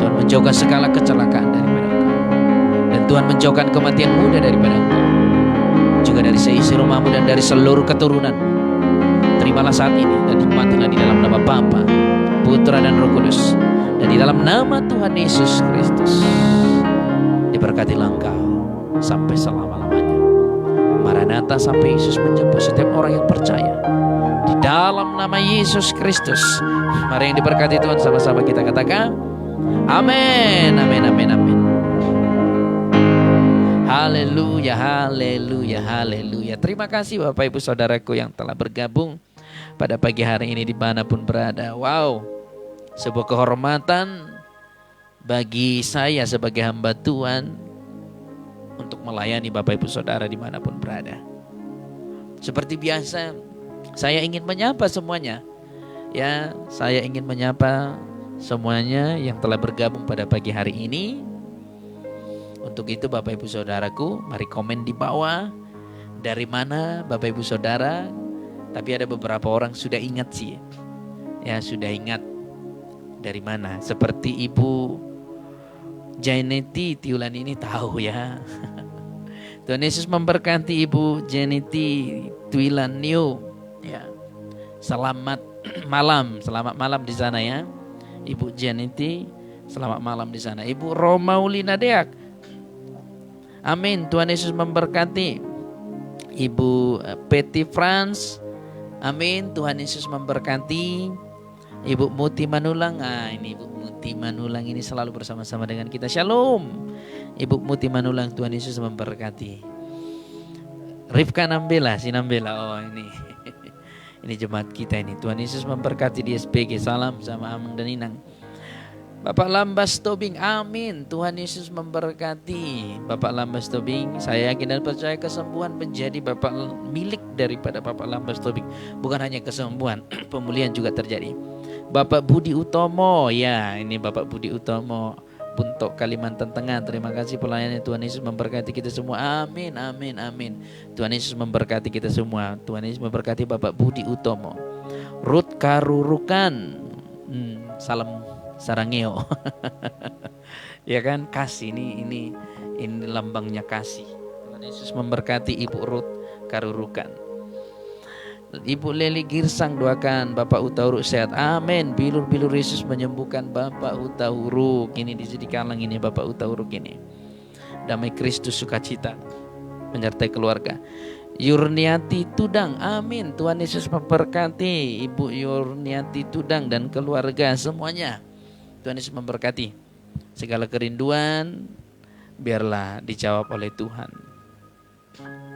Tuhan menjauhkan segala kecelakaan daripada engkau, dan Tuhan menjauhkan kematian muda daripada engkau, juga dari seisi rumahmu dan dari seluruh keturunanmu. Terimalah saat ini dan nikmatilah di dalam nama Bapa, Putra dan Roh Kudus, dan di dalam nama Tuhan Yesus Kristus. Diberkatilah engkau sampai selama-lamanya. Maranatha, sampai Yesus menjemput setiap orang yang percaya. Di dalam nama Yesus Kristus. Mari yang diberkati Tuhan, sama-sama kita katakan amin, amin, amin, amin. Haleluya, haleluya, haleluya. Terima kasih Bapak Ibu Saudaraku yang telah bergabung pada pagi hari ini dimanapun berada. Wow, sebuah kehormatan bagi saya sebagai hamba Tuhan untuk melayani Bapak Ibu Saudara dimanapun berada. Seperti biasa, saya ingin menyapa semuanya. Ya, saya ingin menyapa semuanya yang telah bergabung pada pagi hari ini. Untuk itu Bapak Ibu Saudaraku, mari komen di bawah dari mana Bapak Ibu Saudara. Tapi ada beberapa orang sudah ingat sih. Ya, sudah ingat dari mana. Seperti Ibu Janeti Tiulan ini tahu ya. Tuhan Yesus memberkati Ibu Janeti Tiulan New. Ya. Selamat malam di sana ya. Ibu Janeti, selamat malam di sana. Ibu Romaulina Deak. Amin. Tuhan Yesus memberkati. Ibu Betty France. Amin. Tuhan Yesus memberkati. Ibu Muti Manulang. Ini Ibu Muti Manulang ini selalu bersama-sama dengan kita. Shalom. Ibu Muti Manulang, Tuhan Yesus memberkati. Rifka Nambela, si Nambela. Oh ini. Ini jemaat kita ini. Tuhan Yesus memberkati di SPG. Salam sama Amang dan Inang. Bapak Lambas Tobing, amin. Tuhan Yesus memberkati Bapak Lambas Tobing. Saya yakin dan percaya kesembuhan menjadi Bapak milik daripada Bapak Lambas Tobing. Bukan hanya kesembuhan, pemulihan juga terjadi. Bapak Budi Utomo, ya ini Bapak Budi Utomo. Puntok, Kalimantan Tengah. Terima kasih pelayanannya. Tuhan Yesus memberkati kita semua. Amin, amin, amin. Tuhan Yesus memberkati kita semua. Tuhan Yesus memberkati Bapak Budi Utomo, Ruth Karurukan. Salam Sarangeo. Ya kan, kasih ini lambangnya kasih. Tuhan Yesus memberkati Ibu Ruth Karurukan. Ibu Leli Girsang, doakan Bapak Utahuruk sehat. Amin. Bilur-bilur Yesus menyembuhkan Bapak Utahuruk. Ini di Kalang ini Bapak Utahuruk ini. Damai Kristus sukacita menyertai keluarga. Yurniati Tudang, amin. Tuhan Yesus memberkati Ibu Yurniati Tudang dan keluarga semuanya. Tuhan Yesus memberkati. Segala kerinduan biarlah dijawab oleh Tuhan.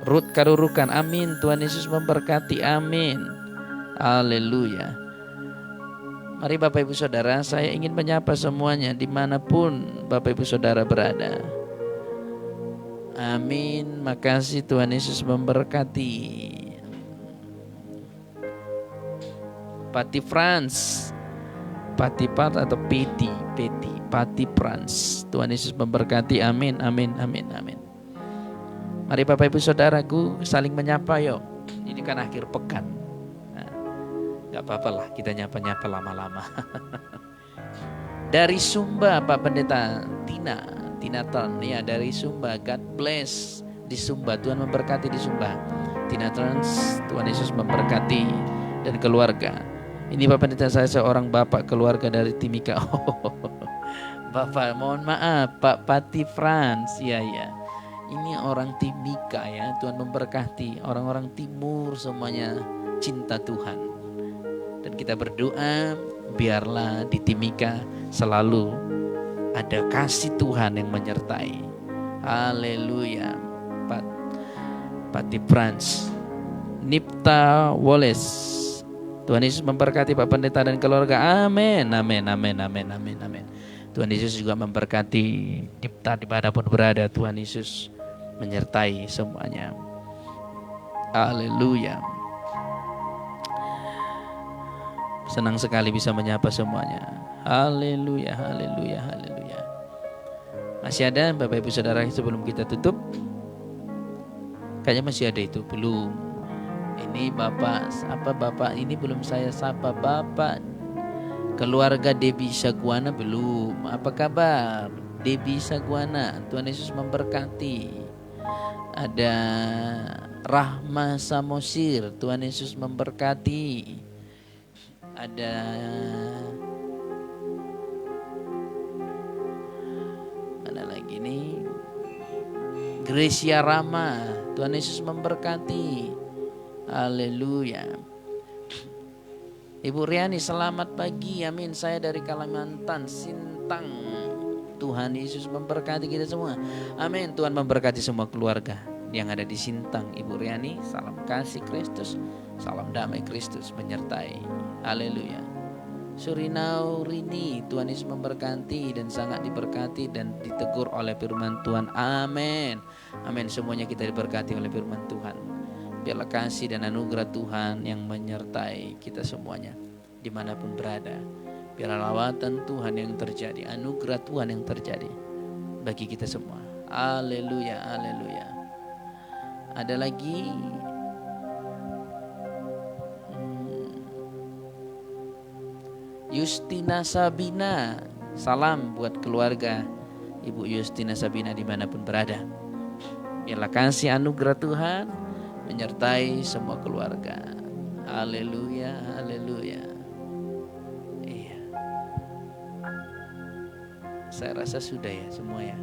Ruth Karurukan, amin. Tuhan Yesus memberkati, amin. Haleluya. Mari Bapak Ibu Saudara, saya ingin menyapa semuanya dimanapun Bapak Ibu Saudara berada. Amin. Makasih, Tuhan Yesus memberkati. Pati Frans, Pati Pat atau Peti, Pati Frans. Tuhan Yesus memberkati, amin, amin, amin, amin. Mari Bapak Ibu Saudaraku saling menyapa yuk. Ini kan akhir pekan. Gak apa-apa lah kita nyapa-nyapa lama-lama. Dari Sumba Pak Pendeta Tina Ton ya, dari Sumba. God bless di Sumba. Tuhan memberkati di Sumba. Tina Trans, Tuhan Yesus memberkati dan keluarga. Ini Pak Pendeta, saya seorang bapak keluarga dari Timika. Bapak mohon maaf Pak Pati Frans. Ya. Ini orang Timika ya. Tuhan memberkati orang-orang timur semuanya cinta Tuhan. Dan kita berdoa biarlah di Timika selalu ada kasih Tuhan yang menyertai. Haleluya. Pati Frans, Nipta Wallace. Tuhan Yesus memberkati Pak Pendeta dan keluarga. Amin, amin, amin, amin, amin, amin. Tuhan Yesus juga memberkati Nipta dimanapun berada. Tuhan Yesus menyertai semuanya. Haleluya. Senang sekali bisa menyapa semuanya. Haleluya, haleluya, haleluya. Masih ada Bapak Ibu Saudara sebelum kita tutup? Kayaknya masih ada itu, belum. Ini Bapak ini belum saya sapa. Bapak keluarga Debbie Saguana belum. Apa kabar Debbie Saguana? Tuhan Yesus memberkati. Ada Rahma Samosir, Tuhan Yesus memberkati. Ada mana lagi nih? Gracia Rama, Tuhan Yesus memberkati. Haleluya. Ibu Riani, selamat pagi. Amin. Saya dari Kalimantan, Sintang. Tuhan Yesus memberkati kita semua. Amin. Tuhan memberkati semua keluarga yang ada di Sintang. Ibu Riani, salam kasih Kristus, salam damai Kristus menyertai. Haleluya. Surinau Rini, Tuhan Yesus memberkati dan sangat diberkati dan ditegur oleh firman Tuhan. Amin. Amin. Semuanya kita diberkati oleh firman Tuhan. Biarlah kasih dan anugerah Tuhan yang menyertai kita semuanya dimanapun berada. Biarlah lawatan Tuhan yang terjadi, anugerah Tuhan yang terjadi bagi kita semua. Haleluya, haleluya. Ada lagi Justina Sabina, salam buat keluarga Ibu Justina Sabina dimanapun berada. Biarlah kasih anugerah Tuhan menyertai semua keluarga. Haleluya, haleluya. Iya. Saya rasa sudah ya semua ya.